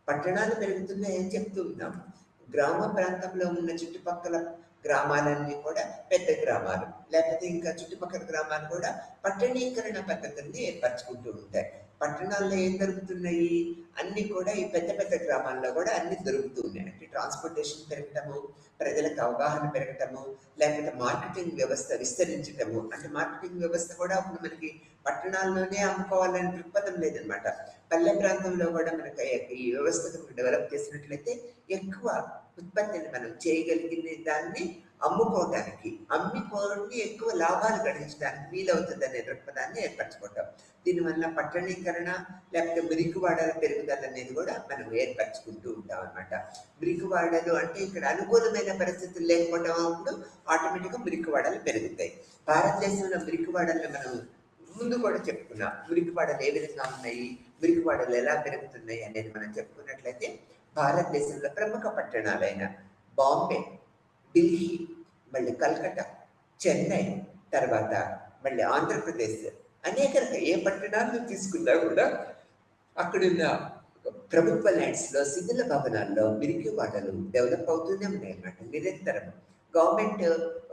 పట్టణాలు పెరుగుతున్నాయని చెప్తూ ఉన్నాం. గ్రామ ప్రాంతంలో ఉన్న చుట్టుపక్కల గ్రామాలన్నీ కూడా పెద్ద గ్రామాలు, లేకపోతే ఇంకా చుట్టుపక్కల గ్రామాలు కూడా పట్టణీకరణ పద్ధతుల్ని ఏర్పరచుకుంటూ ఉంటాయి. పట్టణాల్లో ఏం దొరుకుతున్నాయి? అన్ని కూడా ఈ పెద్ద పెద్ద గ్రామాల్లో కూడా అన్ని దొరుకుతూ ఉన్నాయి. అంటే ట్రాన్స్పోర్టేషన్ పెరగటము, ప్రజలకు అవగాహన పెరగటము, లేకపోతే మార్కెటింగ్ వ్యవస్థ విస్తరించటము. అంటే మార్కెటింగ్ వ్యవస్థ కూడా అప్పుడు మనకి పట్టణాల్లోనే అమ్ముకోవాలని దృక్పథం లేదనమాట. పల్లె ప్రాంతంలో కూడా మనకి ఈ వ్యవస్థను డెవలప్ చేసినట్లయితే ఎక్కువ ఉత్పత్తిని మనం చేయగలిగిన దాన్ని అమ్ముకోవడానికి, అమ్మికోని ఎక్కువ లాభాలు గడించడానికి వీలవుతుందనే దృక్పథాన్ని ఏర్పరచుకుంటాం. దీనివల్ల పట్టణీకరణ లేకపోతే మురికివాడల పెరుగుదల అనేది కూడా మనం ఏర్పరచుకుంటూ ఉంటాం అనమాట. మురికివాడలు అంటే ఇక్కడ అనుకూలమైన పరిస్థితులు లేకపోవడం అప్పుడు ఆటోమేటిక్గా మురికివాడలు పెరుగుతాయి. భారతదేశంలో మురికివాడల్లో మనం ముందు కూడా చెప్పుకున్నాం. మురికివాడలు ఏ విధంగా ఉన్నాయి, మురికివాడలు ఎలా పెరుగుతున్నాయి అనేది మనం చెప్పుకున్నట్లయితే భారతదేశంలో ప్రముఖ పట్టణాలైన బాంబే, ఢిల్లీ, మళ్ళీ కల్కట్టా, చెన్నై, తర్వాత మళ్ళీ ఆంధ్రప్రదేశ్, అనేక ఏ పట్టణాలను తీసుకున్నా కూడా అక్కడున్న ప్రభుత్వ ల్యాండ్స్లో, శిథిల భవనాల్లో మురికివాడలు డెవలప్ అవుతూనే ఉన్నాయి అన్నమాట. నిరంతరం గవర్నమెంట్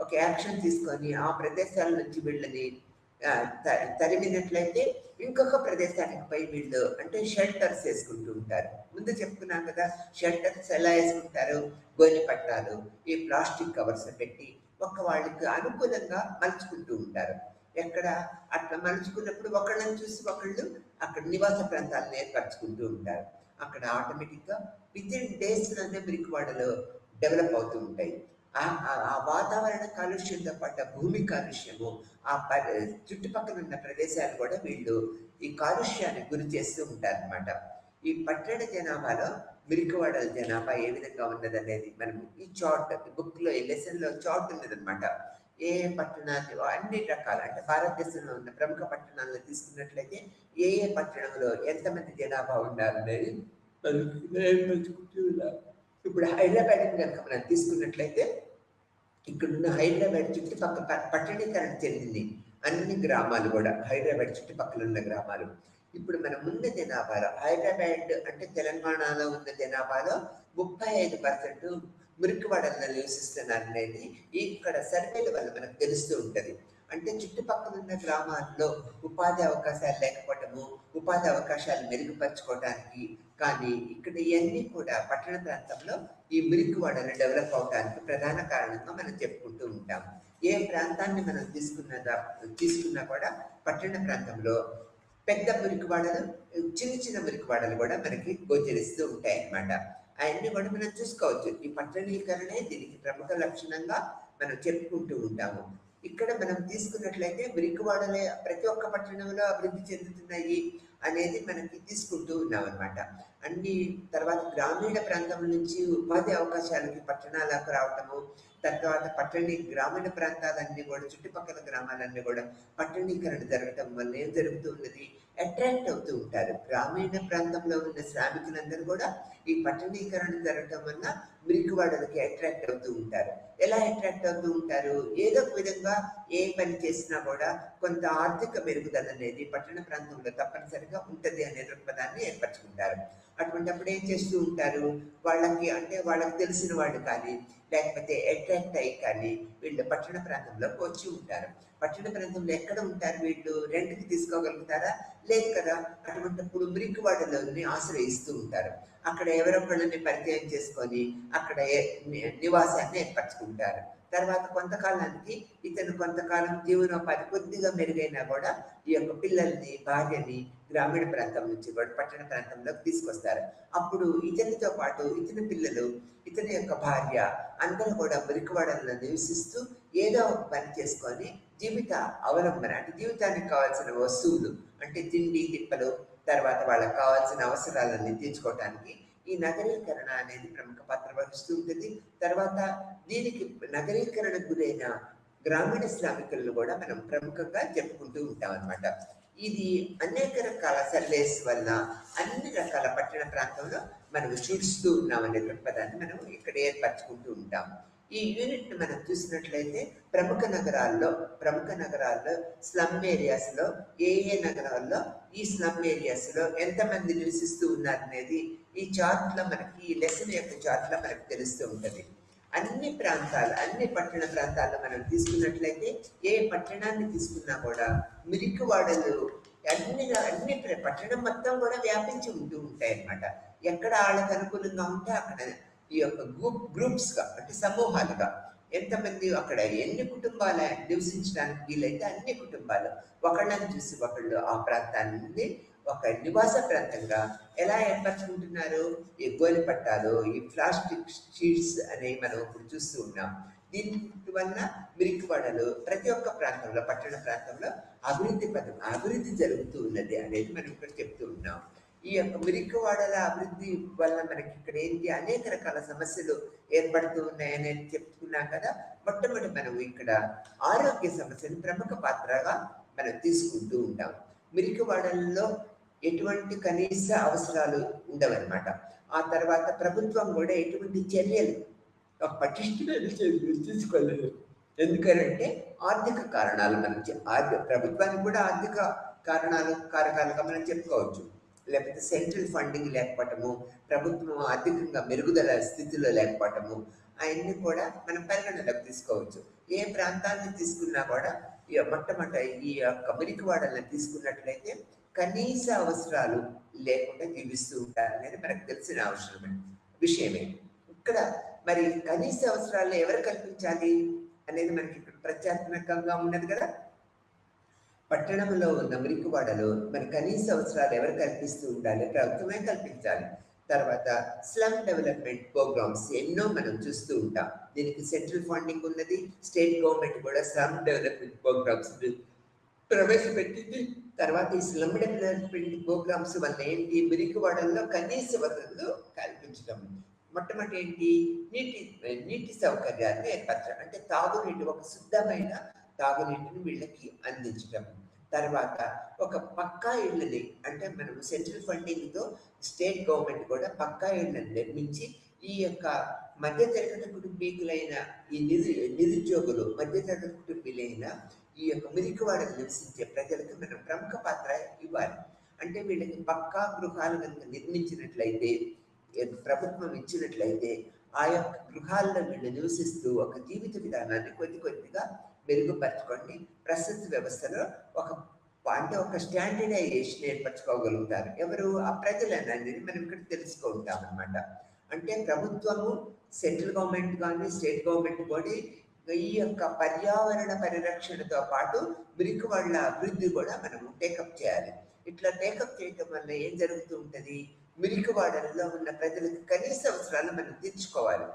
ఒక యాక్షన్ తీసుకొని ఆ ప్రదేశాల నుంచి వీళ్ళని తరిమినట్లయితే ఇంకొక ప్రదేశానికి పై వీళ్ళు అంటే షెల్టర్స్ వేసుకుంటూ ఉంటారు. ముందు చెప్పుకున్నాం కదా, షెల్టర్స్ ఎలా వేసుకుంటారు? గోనె పట్టాలు, ఈ ప్లాస్టిక్ కవర్స్ పెట్టి వాళ్ళకి అనుకూలంగా మలుచుకుంటూ ఉంటారు. ఎక్కడ అట్లా మలుచుకున్నప్పుడు ఒకళ్ళని చూసి ఒకళ్ళు అక్కడ నివాస ప్రాంతాలను ఏర్పరచుకుంటూ ఉంటారు. అక్కడ ఆటోమేటిక్గా వితిన్ డేస్లోనే మురికివాడలు డెవలప్ అవుతూ ఉంటాయి. ఆ వాతావరణ కాలుష్యంతో పాటు భూమి కాలుష్యము, చుట్టుపక్కల ఉన్న ప్రదేశాలు కూడా వీళ్ళు ఈ కాలుష్యానికి గురి చేస్తూ ఉంటారనమాట. ఈ పట్టణ జనాభాలో మురికివాడల జనాభా ఏ విధంగా ఉన్నదనేది మనం ఈ చార్ట్ బుక్లో ఈ లెసన్లో చార్ట్ ఉన్నదనమాట. ఏ పట్టణాలు అన్ని రకాల అంటే భారతదేశంలో ఉన్న ప్రముఖ పట్టణాలను తీసుకున్నట్లయితే ఏ పట్టణంలో ఎంతమంది జనాభా ఉండాలనేది ఏర్పరచుకుంటూ ఉన్నారు. ఇప్పుడు హైదరాబాద్ కనుక మనం తీసుకున్నట్లయితే ఇక్కడున్న హైదరాబాద్ చుట్టుపక్కల పట్టణీకరణ చెందింది అన్ని గ్రామాలు కూడా, హైదరాబాద్ చుట్టుపక్కల ఉన్న గ్రామాలు. ఇప్పుడు మనం ఉన్న జనాభాలో హైదరాబాద్ అంటే తెలంగాణలో ఉన్న జనాభాలో 35% మురికివాడల్లో నివసిస్తున్నారు అనేది ఇక్కడ సర్వేల వల్ల మనకు తెలుస్తూ ఉంటుంది. అంటే చుట్టుపక్కల ఉన్న గ్రామాల్లో ఉపాధి అవకాశాలు లేకపోవటము, ఉపాధి అవకాశాలు మెరుగుపరచుకోవడానికి, కానీ ఇక్కడ ఇవన్నీ కూడా పట్టణ ప్రాంతంలో ఈ మురికివాడలు డెవలప్ అవడానికి ప్రధాన కారణంగా మనం చెప్పుకుంటూ ఉంటాం. ఏ ప్రాంతాన్ని మనం తీసుకున్నా కూడా పట్టణ ప్రాంతంలో పెద్ద మురికివాడలు, చిన్న చిన్న మురికివాడలు కూడా మనకి గోచరిస్తూ ఉంటాయి అన్నమాట. అవన్నీ కూడా మనం చూసుకోవచ్చు. ఈ పట్టణీకరణే దీనికి ప్రముఖ లక్షణంగా మనం చెప్పుకుంటూ ఉంటాము. ఇక్కడ మనం తీసుకున్నట్లయితే మురికివాడలే ప్రతి ఒక్క పట్టణంలో అభివృద్ధి చెందుతున్నాయి అనేది మనకి తీసుకుంటూ ఉన్నాం అనమాట. అన్ని తర్వాత గ్రామీణ ప్రాంతం నుంచి ఉపాధి అవకాశాలకి పట్టణాలకు రావటము, తర్వాత గ్రామీణ ప్రాంతాలన్నీ కూడా చుట్టుపక్కల గ్రామాలన్నీ కూడా పట్టణీకరణ జరగటం వల్ల ఏం జరుగుతూ ఉన్నది, అట్రాక్ట్ అవుతూ ఉంటారు. గ్రామీణ ప్రాంతంలో ఉన్న శ్రామికులందరూ కూడా ఈ పట్టణీకరణ జరగటం వల్ల మురికివాడలకి అట్రాక్ట్ అవుతూ ఉంటారు. ఎలా అట్రాక్ట్ అవుతూ ఉంటారు? ఏదో ఒక విధంగా ఏ పని చేసినా కూడా కొంత ఆర్థిక మెరుగుదల అనేది పట్టణ ప్రాంతంలో తప్పనిసరిగా ఉంటుంది అనే దృక్పథాన్ని ఏర్పరచుకుంటారు. అటువంటిప్పుడు ఏం చేస్తూ ఉంటారు, వాళ్ళకి తెలిసిన వాళ్ళు కానీ లేకపోతే అట్రాక్ట్ అయ్యి కానీ వీళ్ళు పట్టణ ప్రాంతంలోకి వచ్చి ఉంటారు. పట్టణ ప్రాంతంలో ఎక్కడ ఉంటారు వీళ్ళు? రెంట్కి తీసుకోగలుగుతారా? లేదు కదా. అటువంటిప్పుడు మురికివాడలోని ఆశ్రయిస్తూ ఉంటారు. అక్కడ ఎవరొకళ్ళని పరిచయం చేసుకొని అక్కడ నివాసాన్ని ఏర్పరచుకుంటారు. తర్వాత కొంతకాలానికి ఇతను కొంతకాలం జీవనోపాధి కొద్దిగా మెరుగైనా కూడా ఈ యొక్క పిల్లల్ని, భార్యని గ్రామీణ ప్రాంతం నుంచి కూడా పట్టణ ప్రాంతంలోకి తీసుకొస్తారు. అప్పుడు ఇతనితో పాటు ఇతని పిల్లలు, ఇతని యొక్క భార్య అందరూ కూడా మురికివాడల్లో నివసిస్తూ ఏదో ఒక పని చేసుకొని జీవిత అవలంబన అంటే జీవితానికి కావాల్సిన వస్తువులు అంటే తిండి తిప్పలు, తర్వాత వాళ్ళకి కావాల్సిన అవసరాలన్నీ తీర్చుకోవటానికి ఈ నగరీకరణ అనేది ప్రముఖ పాత్ర వహిస్తూ ఉంటుంది. తర్వాత దీనికి నగరీకరణకు గురైన గ్రామీణ శ్రామికులను కూడా మనం ప్రముఖంగా చెప్పుకుంటూ ఉంటాం అన్నమాట. ఇది అనేక రకాల సర్వేస్ వల్ల అన్ని రకాల పట్టణ ప్రాంతంలో మనం చూస్తూ ఉన్నామనే దృక్పథాన్ని మనం ఇక్కడ ఏర్పరచుకుంటూ ఉంటాం. ఈ యూనిట్ మనం చూసినట్లయితే ప్రముఖ నగరాల్లో స్లమ్ ఏరియాస్లో ఏ నగరాల్లో ఈ స్లమ్ ఏరియాస్లో ఎంతమంది నివసిస్తూ ఉన్నారనేది ఈ చార్ట్లో మనకి, ఈ లెసన్ యొక్క చార్ట్లో మనకు తెలుస్తూ ఉంటుంది. అన్ని పట్టణ ప్రాంతాల్లో మనం తీసుకున్నట్లయితే ఏ పట్టణాన్ని తీసుకున్నా కూడా మురికివాడలు అన్ని పట్టణం మొత్తం కూడా వ్యాపించి ఉంటూ ఉంటాయి అన్నమాట. ఎక్కడ వాళ్ళకి అనుకూలంగా ఉంటే అక్కడ ఈ యొక్క గ్రూప్స్గా అంటే సమూహాలుగా ఎంతమంది అక్కడ ఎన్ని కుటుంబాలు నివసించడానికి వీలైతే అన్ని కుటుంబాలు ఒకళ్ళని చూసి ఒకళ్ళు ఆ ప్రాంతాన్ని ఒక నివాస ప్రాంతంగా ఎలా ఏర్పరచుకుంటున్నారు? ఈ గోలి పట్టాలు, ఈ ప్లాస్టిక్ షీట్స్ అనేవి మనం ఇప్పుడు చూస్తూ ఉన్నాం. దీని వల్ల మురికివాడలు ప్రతి ఒక్క ప్రాంతంలో, పట్టణ ప్రాంతంలో అభివృద్ధి జరుగుతూ ఉన్నది అనేది మనం ఇక్కడ చెప్తూ ఉన్నాం. ఈ యొక్క మురికివాడల అభివృద్ధి వల్ల మనకి ఇక్కడ ఏంటి అనేక రకాల సమస్యలు ఏర్పడుతూ ఉన్నాయని చెప్పుకున్నాం కదా. మొట్టమొదటి మనం ఇక్కడ ఆరోగ్య సమస్యను ప్రముఖ పాత్రగా మనం తీసుకుంటూ ఉంటాం. మురికివాడల్లో ఎటువంటి కనీస అవసరాలు ఉండవన్నమాట. ఆ తర్వాత ప్రభుత్వం కూడా ఎటువంటి చర్యలు పటిష్టమైన చర్యలు తీసుకోలేదు. ఎందుకంటే ఆర్థిక కారణాలు ప్రభుత్వానికి కూడా ఆర్థిక కారకాలుగా మనం చెప్పుకోవచ్చు. లేకపోతే సెంట్రల్ ఫండింగ్ లేకపోవటము, ప్రభుత్వం ఆర్థికంగా మెరుగుదల స్థితిలో లేకపోవటము, అవన్నీ కూడా మనం పరిగణలోకి తీసుకోవచ్చు. ఏ ప్రాంతాన్ని తీసుకున్నా కూడా మొట్టమొదటి ఈ యొక్క మురికివాడలను తీసుకున్నట్లయితే కనీస అవసరాలు లేకుండా జీవిస్తూ ఉంటారు అనేది మనకు తెలిసిన విషయమే. ఇక్కడ మరి కనీస అవసరాలు ఎవరు కల్పించాలి అనేది మనకి ఇక్కడ ప్రత్యేకంగా ఉన్నది కదా. పట్టణంలో ఉన్న మురికివాడలో మరి కనీస అవసరాలు ఎవరు కల్పిస్తూ ఉండాలి? ప్రభుత్వమే కల్పించాలి. తర్వాత స్లమ్ డెవలప్మెంట్ ప్రోగ్రామ్స్ ఎన్నో మనం చూస్తూ ఉంటాం. దీనికి సెంట్రల్ ఫండింగ్ ఉన్నది. స్టేట్ గవర్నమెంట్ కూడా స్లమ్ డెవలప్మెంట్ ప్రోగ్రామ్స్ ప్రవేశపెట్టింది. తర్వాత ఈ స్లమ్ డెవలప్మెంట్ ప్రోగ్రామ్స్ వల్ల ఏంటి, మురికివాడల్లో కనీస వసతులు కల్పించడం. మొట్టమొదటి ఏంటి, నీటి నీటి సౌకర్యాన్ని ఏర్పరచడం. అంటే తాగునీటి, ఒక శుద్ధమైన తాగునీటిని వీళ్ళకి అందించడం. తర్వాత ఒక పక్కా ఇళ్ళని, అంటే మనం సెంట్రల్ ఫండింగ్తో స్టేట్ గవర్నమెంట్ కూడా పక్కా ఇళ్ళని నిర్మించి ఈ యొక్క మధ్యతరగతి కుటుంబీకులైన ఈ నిరుద్యోగులు, మధ్యతరగతి కుటుంబీలైన ఈ యొక్క మురికివాడలు నివసించే ప్రజలకు మనం ప్రముఖ పాత్ర ఇవ్వాలి. అంటే వీళ్ళకి పక్కా గృహాలు కనుక నిర్మించినట్లయితే, ప్రభుత్వం ఇచ్చినట్లయితే, ఆ యొక్క గృహాల్లో వీళ్ళు నివసిస్తూ ఒక జీవిత విధానాన్ని కొద్ది కొద్దిగా మెరుగుపరచుకొని ప్రస్తుత వ్యవస్థలో ఒక స్టాండర్డైజేషన్ ఏర్పరచుకోగలుగుతారు. ఎవరు? ఆ ప్రజలనేది మనం ఇక్కడ తెలుసుకుంటాం అనమాట. అంటే ప్రభుత్వము, సెంట్రల్ గవర్నమెంట్ కానీ స్టేట్ గవర్నమెంట్ కూడా ఈ యొక్క పర్యావరణ పరిరక్షణతో పాటు మురికివాళ్ళ అభివృద్ధి కూడా మనము టేకప్ చేయాలి. ఇట్లా టేకప్ చేయటం వల్ల ఏం జరుగుతూ ఉంటుంది, మురికివాడల్లో ఉన్న ప్రజలకు కనీస అవసరాలు మనం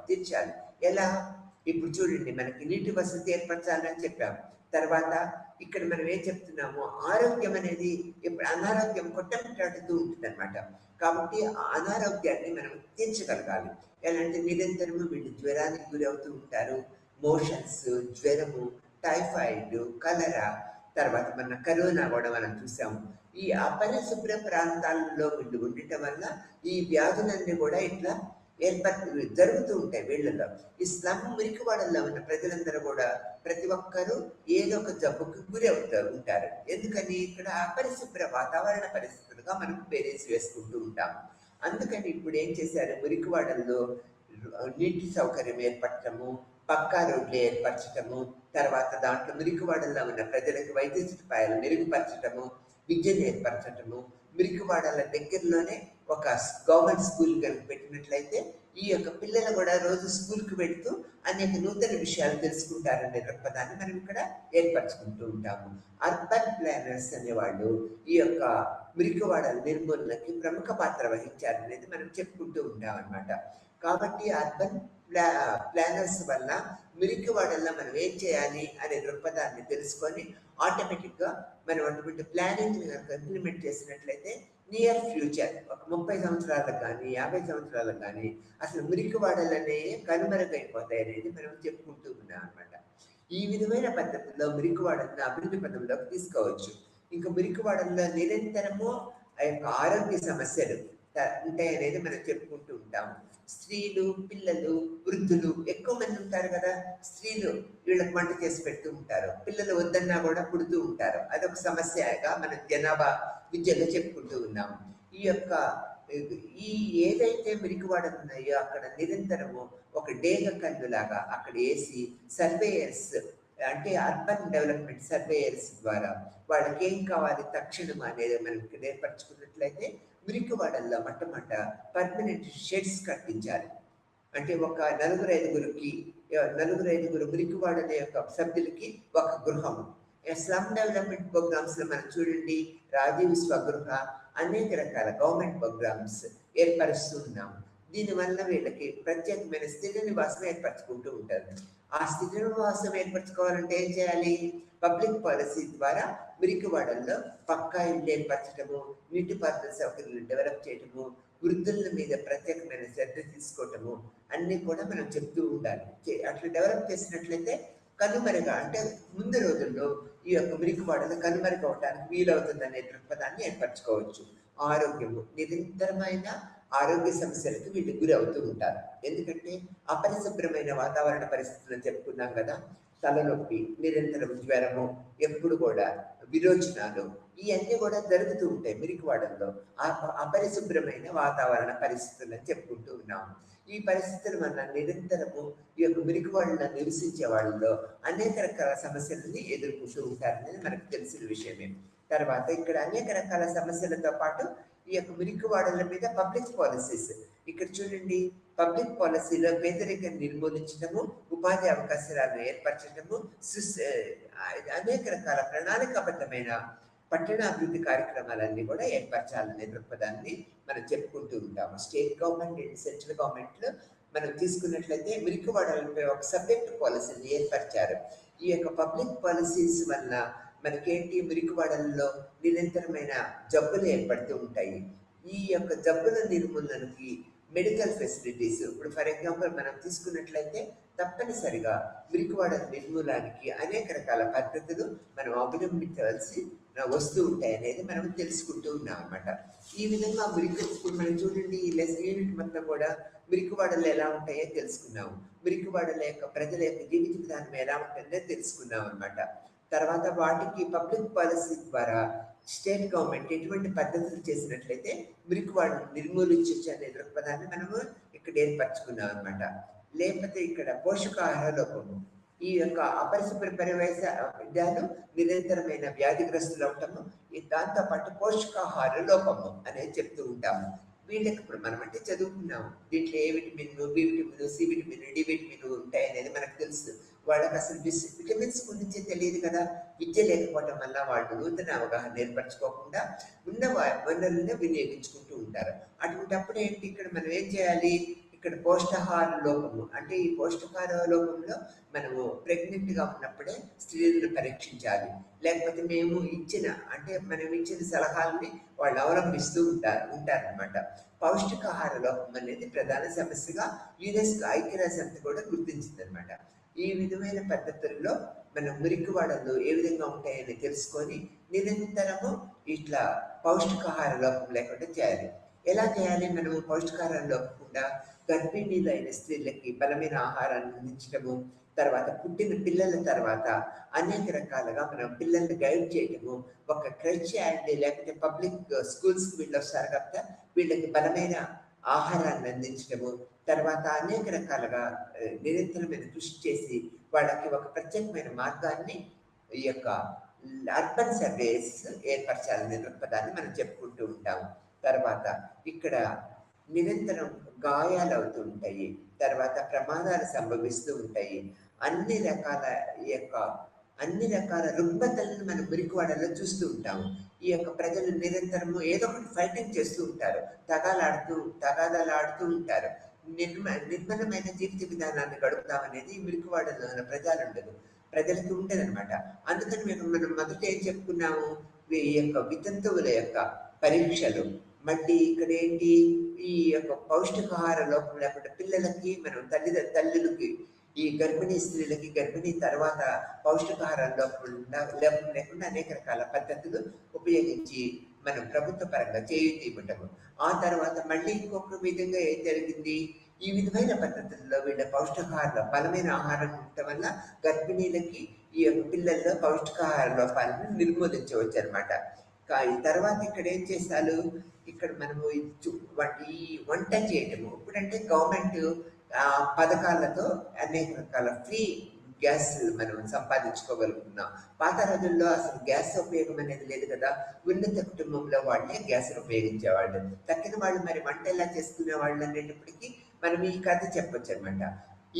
తీర్చాలి. ఎలా? ఇప్పుడు చూడండి, మనకి నీటి వసతి ఏర్పరచాలని చెప్పాము. తర్వాత ఇక్కడ మనం ఏం చెప్తున్నాము, ఆరోగ్యం అనేది ఇప్పుడు అనారోగ్యం కొట్టమిట్టాడుతూ ఉంటుంది అనమాట. కాబట్టి ఆ అనారోగ్యాన్ని మనం తీర్చగలగాలి. ఎలా అంటే నిరంతరము వీళ్ళు జ్వరానికి గురి అవుతూ ఉంటారు. మోషన్స్, జ్వరము, టైఫాయిడ్, కలరా, తర్వాత మన కరోనా కూడా మనం చూసాము. ఈ అపరిశుభ్ర ప్రాంతాలలో వీళ్ళు ఉండటం వల్ల ఈ వ్యాధులన్నీ కూడా ఇట్లా జరుగుతూ ఉంటాయి వీళ్ళలో. ఈ స్లమ్ మురికివాడల్లో ఉన్న ప్రజలందరూ కూడా ప్రతి ఒక్కరూ ఏదో ఒక జబ్బుకు గురి ఉంటారు. ఎందుకని? ఇక్కడ అపరిశుభ్ర వాతావరణ పరిస్థితులుగా మనం బేరేసి వేసుకుంటూ ఉంటాం. అందుకని ఇప్పుడు ఏం చేశారు, మురికివాడల్లో నీటి సౌకర్యం ఏర్పడటము, పక్కా రోడ్లు ఏర్పరచటము, తర్వాత దాంట్లో మురికివాడల్లో ఉన్న ప్రజలకు వైద్య సదుపాయాలు మెరుగుపరచటము, విద్యను ఏర్పరచటము, మురికివాడల దగ్గరలోనే ఒక గవర్నమెంట్ స్కూల్ కనుక పెట్టినట్లయితే ఈ యొక్క పిల్లలు కూడా రోజు స్కూల్కి వెళుతూ అనేక నూతన విషయాలు తెలుసుకుంటారనే దృక్పథాన్ని మనం ఇక్కడ ఏర్పరచుకుంటూ ఉంటాము. అర్బన్ ప్లానర్స్ అనేవాళ్ళు ఈ యొక్క మురికివాడల నిర్మూలనకి ప్రముఖ పాత్ర వహించారనేది మనం చెప్పుకుంటూ ఉంటాం అన్నమాట. కాబట్టి అర్బన్ ప్లానర్స్ వల్ల మురికివాడల్లో మనం ఏం చేయాలి అనే దృక్పథాన్ని తెలుసుకొని ఆటోమేటిక్గా మనం అటువంటి ప్లానింగ్ ఇంప్లిమెంట్ చేసినట్లయితే నియర్ ఫ్యూచర్, ఒక 30 సంవత్సరాలకు కానీ 50 సంవత్సరాలకు కానీ అసలు మురికివాడలనే కనుమరుగైపోతాయి అనేది మనం చెప్పుకుంటూ ఉన్నాం అనమాట. ఈ విధమైన పద్ధతుల్లో మురికివాడలను అభివృద్ధి పథంలోకి తీసుకోవచ్చు. ఇంకా మురికివాడల్లో నిరంతరము ఆ యొక్క ఆరోగ్య సమస్యలు ఉంటాయి అనేది మనం చెప్పుకుంటూ ఉంటాము. స్త్రీలు, పిల్లలు, వృద్ధులు ఎక్కువ మంది ఉంటారు కదా. స్త్రీలు వీళ్ళకి వంట చేసి పెడుతూ ఉంటారు, పిల్లలు వద్దన్నా కూడా పుడుతూ ఉంటారు. అదొక సమస్యగా మనం జనాభా విద్యలో చెప్పుకుంటూ ఉన్నాము. ఈ ఏదైతే మురికివాడలు ఉన్నాయో అక్కడ నిరంతరము ఒక డేగ కన్నులాగా అక్కడ వేసి సర్వేయర్స్, అంటే అర్బన్ డెవలప్మెంట్ సర్వేయర్స్ ద్వారా వాళ్ళకి ఏం కావాలి తక్షణం అనేది మనం ఏర్పరచుకున్నట్లయితే మురికివాడల్లో మొట్టమొదట పర్మనెంట్ షెడ్స్ కట్టించాలి. అంటే ఒక నలుగురు ఐదుగురు మురికివాడల యొక్క సభ్యులకి ఒక గృహము. స్లమ్ డెవలప్మెంట్ ప్రోగ్రామ్స్ లో మనం చూడండి, రాజీవ్ స్వగృహ, అనేక రకాల గవర్నమెంట్ ప్రోగ్రామ్స్ ఏర్పరుస్తూ ఉన్నాము. దీనివల్ల వీళ్ళకి ప్రత్యేకమైన స్థిర నివాసం ఏర్పరచుకుంటూ ఉంటారు. ఆ స్థిర నివాసం ఏర్పరచుకోవాలంటే ఏం చేయాలి? పబ్లిక్ పాలసీ ద్వారా మురికివాడల్లో పక్కా ఇళ్ళు ఏర్పరచడము, నీటిపారుదల సౌకర్యాలు డెవలప్ చేయటము, వృద్ధుల మీద ప్రత్యేకమైన శ్రద్ధ తీసుకోవటము అన్నీ కూడా మనం చెప్తూ ఉండాలి. అట్లా డెవలప్ చేసినట్లయితే అంటే ముందు రోజుల్లో ఈ యొక్క మురికివాడలు కనుమరుగవటానికి వీలవుతుందనే దృక్పథాన్ని ఏర్పరచుకోవచ్చు. ఆరోగ్యము, నిరంతరమైన ఆరోగ్య సమస్యలకు వీళ్ళు గురి అవుతూ ఉంటారు. ఎందుకంటే అపరిశుభ్రమైన వాతావరణ పరిస్థితులను చెప్పుకున్నాం కదా. తలనొప్పి, నిరంతరం జ్వరము, ఎప్పుడు కూడా విరోచనాలు, ఇవన్నీ కూడా జరుగుతూ ఉంటాయి మురికివాడల్లో. అపరిశుభ్రమైన వాతావరణ పరిస్థితులు అని చెప్పుకుంటూ ఉన్నాము. ఈ పరిస్థితుల వల్ల నిరంతరము ఈ యొక్క మురికివాడలో నివసించే వాళ్ళలో అనేక రకాల సమస్యలని ఎదుర్కొంటూ ఉంటారనేది మనకు తెలిసిన విషయమే. తర్వాత ఇక్కడ అనేక రకాల సమస్యలతో పాటు ఈ యొక్క మురికివాడల మీద పబ్లిక్ పాలసీస్, ఇక్కడ చూడండి, పబ్లిక్ పాలసీలో పేదరికం నిర్మూలించడము, ఉపాధి అవకాశాలను ఏర్పరచడము, అనేక రకాల ప్రణాళికాబద్ధమైన పట్టణాభివృద్ధి కార్యక్రమాలన్నీ కూడా ఏర్పరచాలనే దృక్పథాన్ని మనం చెప్పుకుంటూ ఉంటాము. స్టేట్ గవర్నమెంట్ అండ్ సెంట్రల్ గవర్నమెంట్‌లో మనం తీసుకున్నట్లయితే మురికివాడలపై ఒక సబ్జెక్ట్ పాలసీని ఏర్పరిచారు. ఈ యొక్క పబ్లిక్ పాలసీస్ వల్ల మనకేంటి మురికివాడల్లో నిరంతరమైన జబ్బులు ఏర్పడుతూ ఉంటాయి. ఈ యొక్క జబ్బుల నిర్మూలనకి మెడికల్ ఫెసిలిటీస్ ఇప్పుడు ఫర్ ఎగ్జాంపుల్ మనం తీసుకున్నట్లయితే తప్పనిసరిగా మురికివాడల నిర్మూలనకి అనేక రకాల పద్ధతులు మనం అవలంబించవలసి వస్తూ ఉంటాయి అనేది మనం తెలుసుకుంటూ ఉన్నాం అనమాట. ఈ విధంగా ఇప్పుడు మనం చూడండి ఈ లెసన్ యూనిట్ మొత్తం కూడా మురికివాడలు ఎలా ఉంటాయో తెలుసుకున్నాము. మురికివాడల యొక్క ప్రజల యొక్క జీవిత విధానం ఎలా ఉంటుందో తెలుసుకున్నాం అనమాట. తర్వాత వాటికి పబ్లిక్ పాలసీ ద్వారా స్టేట్ గవర్నమెంట్ ఎటువంటి పద్ధతులు చేసినట్లయితే మురికివాడను నిర్మూలించవచ్చు అనే దృక్పథాన్ని మనము ఇక్కడ ఏర్పరచుకున్నాం అనమాట. లేకపోతే ఇక్కడ పోషకాహార లోపము, ఈ యొక్క అపరిశుభ్ర విధాలు నిరంతరమైన వ్యాధిగ్రస్తులు అవటము, దాంతోపాటు పోషకాహార లోపము అనేది చెప్తూ ఉంటాము. వీళ్ళకి ఇప్పుడు మనం అంటే చదువుకున్నాము, దీంట్లో A vitamin, B vitamin, C vitamin, D vitamin ఉంటాయి అనేది మనకు తెలుసు. వాళ్ళకి అసలు విటమిన్స్ గురించి తెలియదు కదా. విద్య లేకపోవడం వల్ల వాళ్ళు నూతన అవగాహన ఏర్పరచుకోకుండా ఉన్న వనరులను వినియోగించుకుంటూ ఉంటారు. అటువంటిప్పుడు ఏంటి ఇక్కడ మనం ఏం చేయాలి, ఇక్కడ పోషకాహార లోపము అంటే ఈ పోషకాహార లోపంలో మనము ప్రెగ్నెంట్గా ఉన్నప్పుడే స్త్రీలను పరీక్షించాలి. లేకపోతే మనం ఇచ్చిన సలహాలని వాళ్ళు అవలంబిస్తూ ఉంటారనమాట. పౌష్టికాహార లోపం అనేది ప్రధాన సమస్యగా యునెస్కో ఐక్యరాజ్య సమితి కూడా గుర్తించిందనమాట. ఈ విధమైన పద్ధతుల్లో మనం మురికివాడలు ఏ విధంగా ఉంటాయని తెలుసుకొని నిరంతరము ఇట్లా పౌష్టికాహార లోపం లేకుండా చేయాలి. ఎలా చేయాలి? మనము పౌష్టికాహారం లోపకుండా గర్భిణీలైన స్త్రీలకి బలమైన ఆహారాన్ని అందించడము, తర్వాత పుట్టిన పిల్లల తర్వాత అనేక రకాలుగా మనం పిల్లల్ని గైడ్ చేయటము, ఒక క్రచ్ అండ్ లేకపోతే పబ్లిక్ స్కూల్స్కి వీళ్ళు వస్తారు కాబట్టి వీళ్ళకి బలమైన ఆహారాన్ని అందించడము, తర్వాత అనేక రకాలుగా నిరంతరమైన కృషి చేసి వాళ్ళకి ఒక ప్రత్యేకమైన మార్గాన్ని ఈ యొక్క అర్బన్ సర్వేస్ ఏర్పరచాలనే దృక్పథాన్ని మనం చెప్పుకుంటూ ఉంటాము. తర్వాత ఇక్కడ నిరంతరం గాయాలు అవుతూ ఉంటాయి, తర్వాత ప్రమాదాలు సంభవిస్తూ ఉంటాయి. అన్ని రకాల రుగ్మతలను మనం మురికివాడలో చూస్తూ ఉంటాము. ఈ యొక్క ప్రజలు నిరంతరము ఏదో ఒకటి ఫైటింగ్ చేస్తూ ఉంటారు, తగాదాలాడుతూ ఉంటారు. నిర్మలమైన జీవిత విధానాన్ని గడుపుతామనేది మురికివాడలో ఉన్న ప్రజలకి ఉండదనమాట. అందుకని మనం మొదట ఏం చెప్పుకున్నాము, ఈ యొక్క వితంతువుల యొక్క పరీక్షలు, మళ్ళీ ఇక్కడ ఏంటి ఈ యొక్క పౌష్టికాహార లోపం లేకుండా పిల్లలకి మనం తల్లులకి ఈ గర్భిణీ స్త్రీలకి గర్భిణీ తర్వాత పౌష్టికాహార లోపం లేకుండా అనేక రకాల పద్ధతులు ఉపయోగించి మనం ప్రభుత్వ పరంగా చేయూత ఇవ్వటము. ఆ తర్వాత మళ్ళీ ఇంకొక విధంగా ఏం జరిగింది, ఈ విధమైన పద్ధతుల్లో వీళ్ళ పౌష్టికాహార బలమైన ఆహారం ఉండటం వల్ల గర్భిణీలకి ఈ యొక్క పిల్లల్లో పౌష్టికాహార లోపాలను నిర్మూలించవచ్చు అనమాట. తర్వాత ఇక్కడ ఏం చేస్తారు, ఇక్కడ మనము ఈ వంట చేయటము ఇప్పుడంటే గవర్నమెంట్ పథకాలతో అనేక రకాల ఫ్రీ గ్యాస్ మనం సంపాదించుకోగలుగుతున్నాం. పాత రోజుల్లో అసలు గ్యాస్ ఉపయోగం అనేది లేదు కదా. ఉన్నత కుటుంబంలో వాళ్ళే గ్యాస్ ఉపయోగించేవాళ్ళు, తక్కిన వాళ్ళు మరి వంట ఎలా చేసుకునే వాళ్ళు అనేటప్పటికీ మనం ఈ కథ చెప్పొచ్చు అనమాట.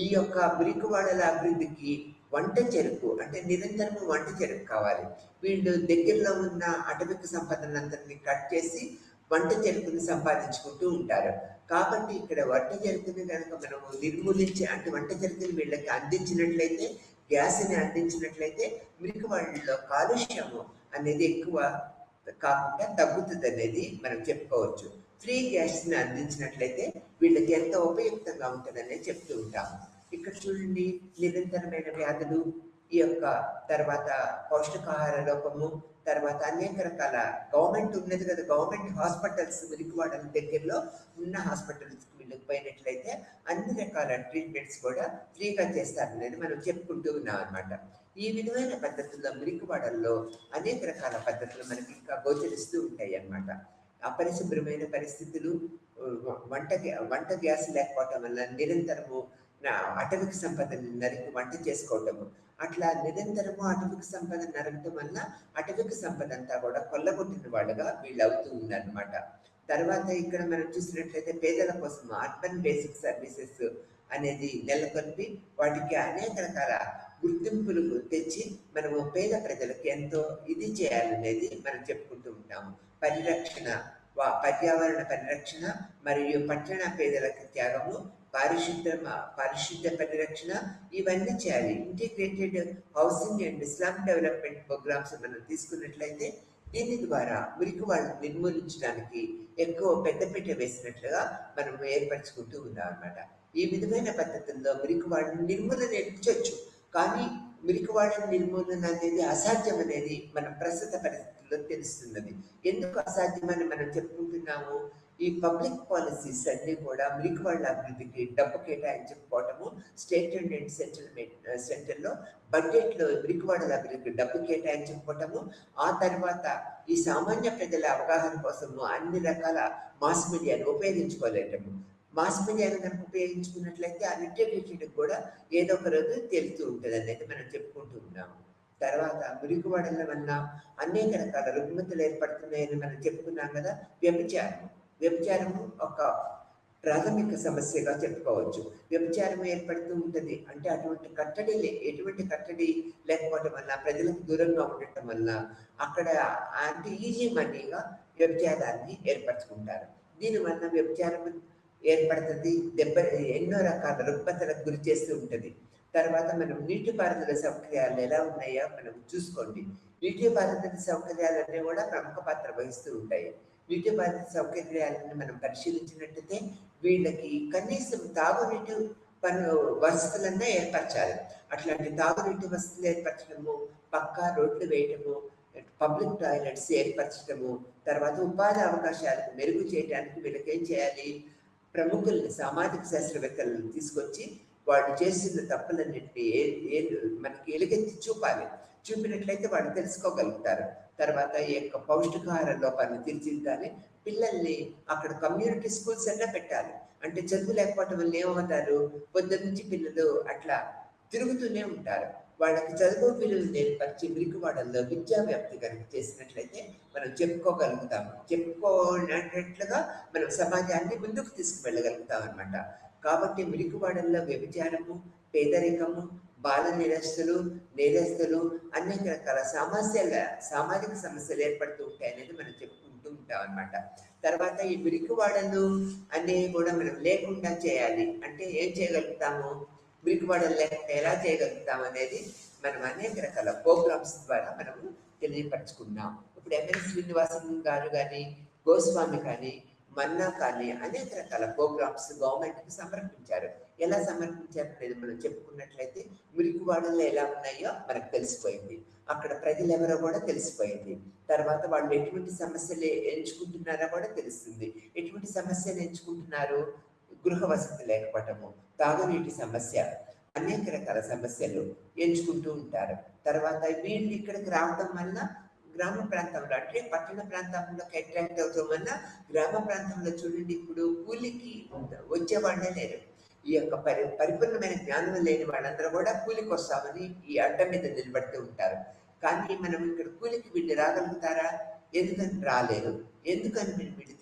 ఈ యొక్క మురికివాడల అభివృద్ధికి వంట చెరుకు అంటే నిరంతరము వంట చెరుకు కావాలి. వీళ్ళు దగ్గరలో ఉన్న అటవిక సంపదనంతటిని కట్ చేసి వంట చెరుకుని సంపాదించుకుంటూ ఉంటారు. కాబట్టి ఇక్కడ వంట చెరుకుని కనుక మనము నిర్మూలించి అంటే వంట చెరుకుని వీళ్ళకి అందించినట్లయితే, గ్యాస్ని అందించినట్లయితే మురికివాడల్లో కాలుష్యము అనేది ఎక్కువ కాకుండా తగ్గుతుంది అనేది మనం చెప్పుకోవచ్చు. ఫ్రీ గ్యాస్ని అందించినట్లయితే వీళ్ళకి ఎంతో ఉపయుక్తంగా ఉంటుందనే చెప్తూ ఉంటాము. ఇక్కడ చూడండి, నిరంతరమైన వ్యాధులు, ఈ యొక్క తర్వాత పౌష్టికాహార లోపము, తర్వాత అనేక రకాల గవర్నమెంట్ ఉన్నది కదా, గవర్నమెంట్ హాస్పిటల్స్ మురికివాడల దగ్గరలో ఉన్న హాస్పిటల్స్కి వీళ్ళకి పోయినట్లయితే అన్ని రకాల ట్రీట్మెంట్స్ కూడా ఫ్రీగా చేస్తారనేది మనం చెప్పుకుంటూ ఉన్నాం అనమాట. ఈ విధమైన పద్ధతుల్లో మురికివాడల్లో అనేక రకాల పద్ధతులు మనకి ఇంకా గోచరిస్తూ ఉంటాయి అన్నమాట. అపరిశుభ్రమైన పరిస్థితులు, వంట గ్యాస్ లేకపోవటం వల్ల నిరంతరము అటవిక సంపదను నరికి వంట చేసుకోవటము, అట్లా నిరంతరము అటవిక సంపద నరకటం వల్ల అటవిక సంపద అంతా కూడా కొల్లగొట్టిన వాళ్ళుగా వీళ్ళు అవుతూ ఉన్నారనమాట. తర్వాత ఇక్కడ మనం చూసినట్లయితే పేదల కోసం అర్బన్ బేసిక్ సర్వీసెస్ అనేది నెలకొల్పి వాటికి అనేక రకాల గుర్తింపులు తెచ్చి మనము పేద ప్రజలకు ఎంతో ఇది చేయాలనేది మనం చెప్పుకుంటూ ఉంటాము. పరిరక్షణ, పర్యావరణ పరిరక్షణ మరియు పట్టణ పేదలకు త్యాగము, పారిశుద్ధ్య పరిరక్షణ ఇవన్నీ చేయాలి. Integrated housing and slum development programmes మనం తీసుకున్నట్లయితే దీని ద్వారా మురికి వాళ్ళని నిర్మూలించడానికి ఎక్కువ పెద్దపీట వేసినట్లుగా మనం ఏర్పరచుకుంటూ ఉన్నాం అన్నమాట. ఈ విధమైన పద్ధతుల్లో మురికి వాళ్ళని నిర్మూలించవచ్చు. కానీ మురికివాడ నిర్మూలన అనేది అసాధ్యం అనేది మనం ప్రస్తుత పరిస్థితుల్లో తెలుస్తున్నది. ఎందుకు అసాధ్యమని మనం చెప్పుకుంటున్నాము? ఈ పబ్లిక్ పాలసీస్ అన్నీ కూడా మురికివాళ్ళ అభివృద్ధికి డబ్బు కేటాయించకపోవటము, స్టేట్ అండ్ సెంటర్లో బడ్జెట్లో మురికివాడల అభివృద్ధికి డబ్బు కేటాయించకపోవటము, ఆ తర్వాత ఈ సామాన్య ప్రజల అవగాహన కోసము అన్ని రకాల మాస్ మీడియాను ఉపయోగించుకోలేటము. మాస్ మీడియాను కనుక ఉపయోగించుకున్నట్లయితే ఆ లిటరేటరీకి కూడా ఏదో ఒక రోజు తెలుస్తూ ఉంటుంది అనేది మనం చెప్పుకుంటూ ఉన్నాము. తర్వాత మురికివాడల వల్ల అనేక రకాల రుగ్మతలు ఏర్పడుతున్నాయని మనం చెప్పుకున్నాం కదా. వ్యభిచారము ఒక ప్రాథమిక సమస్యగా చెప్పుకోవచ్చు. వ్యభిచారం ఏర్పడుతూ ఉంటుంది అంటే ఎటువంటి కట్టడి లేకపోవటం వల్ల, ప్రజలకు దూరంగా ఉండటం వల్ల అక్కడ అంటే ఈజీ మనీగా వ్యభిచారాన్ని ఏర్పరచుకుంటారు. దీనివల్ల వ్యభిచారం ఏర్పడుతుంది, ఎన్నో రకాల రుగ్మతలకు గురి చేస్తూ ఉంటుంది. తర్వాత మనం నీటిపారుదల సౌకర్యాలు ఎలా ఉన్నాయో మనం చూసుకోండి. నీటిపారుదల సౌకర్యాలన్నీ కూడా ప్రముఖ పాత్ర వహిస్తూ ఉంటాయి. నీటిపారుదల సౌకర్యాలను మనం పరిశీలించినట్టయితే వీళ్ళకి కనీసం తాగునీటి వసతులన్నా ఏర్పరచాలి. అట్లాంటి తాగునీటి వసతులు ఏర్పరచడము, పక్కా రోడ్లు వేయటము, పబ్లిక్ టాయిలెట్స్ ఏర్పరచడము, తర్వాత ఉపాధి అవకాశాలను మెరుగు చేయడానికి వీళ్ళకేం చేయాలి? ప్రముఖుల్ని, సామాజిక శాస్త్రవేత్తలను తీసుకొచ్చి వాళ్ళు చేసిన తప్పులన్నింటినీ మనకి ఎలుగెత్తి చూపాలి. చూపినట్లయితే వాళ్ళు తెలుసుకోగలుగుతారు. తర్వాత ఈ యొక్క పౌష్టికాహార లోపాన్ని తీర్చిదిద్దాలి. పిల్లల్ని అక్కడ కమ్యూనిటీ స్కూల్స్ అన్నా పెట్టాలి. అంటే చదువు లేకపోవటం వల్ల ఏమవుతారు? పొద్దున్న నుంచి పిల్లలు అట్లా తిరుగుతూనే ఉంటారు. వాళ్ళకి చదువు విలువలు నేర్పరిచి మురికివాడల్లో విద్యా వ్యాప్తి కనుక చేసినట్లయితే మనం చెప్పుకోనట్లుగా మనం సమాజాన్ని ముందుకు తీసుకువెళ్ళగలుగుతాం అనమాట. కాబట్టి మురికివాడల్లో వ్యభిచారము, పేదరికము, బాల నేరస్తులు అనేక రకాల సామాజిక సమస్యలు ఏర్పడుతూ ఉంటాయి అనేది మనం చెప్పుకుంటూ ఉంటాం అనమాట. తర్వాత ఈ మురికివాడలు అనేవి కూడా మనం లేకుండా చేయాలి. అంటే ఏం చేయగలుగుతాము? మురికివాడలు లేకుండా ఎలా చేయగలుగుతాం అనేది మనం అనేక రకాల ప్రోగ్రామ్స్ ద్వారా మనము తెలియపరచుకున్నాం. ఇప్పుడు ఎంఎస్ శ్రీనివాసన్ గారు కానీ, గోస్వామి కానీ, మన్నా కానీ అనేక రకాల ప్రోగ్రామ్స్ గవర్నమెంట్కి సమర్పించారు. ఎలా సమర్పించారు అనేది మనం చెప్పుకున్నట్లయితే మురికివాడలు ఎలా ఉన్నాయో మనకు తెలిసిపోయింది. అక్కడ ప్రజలు ఎవరో కూడా తెలిసిపోయింది. తర్వాత వాళ్ళు ఎటువంటి సమస్యలు ఎంచుకుంటున్నారో కూడా తెలుస్తుంది. ఎటువంటి సమస్యలు ఎంచుకుంటున్నారు? గృహ వసతి లేకపోవటము, తాగునీటి సమస్య, అనేక రకాల సమస్యలు ఎంచుకుంటూ ఉంటారు. తర్వాత వీళ్ళు ఇక్కడికి రావడం వల్ల గ్రామ ప్రాంతంలో అంటే పట్టణ ప్రాంతంలోకి అట్రాక్ట్ అవడం వల్ల గ్రామ ప్రాంతంలో చూడండి, ఇప్పుడు కూలికి వచ్చేవాళ్ళే లేరు. ఈ యొక్క పరిపూర్ణమైన జ్ఞానం లేని వాళ్ళందరూ కూడా కూలికి వస్తామని ఈ అడ్డ మీద నిలబడుతూ ఉంటారు. కానీ మనం ఇక్కడ కూలికి వీళ్ళు రాగలుగుతారా? ఎందుకని రాలేరు? ఎందుకని వీళ్ళు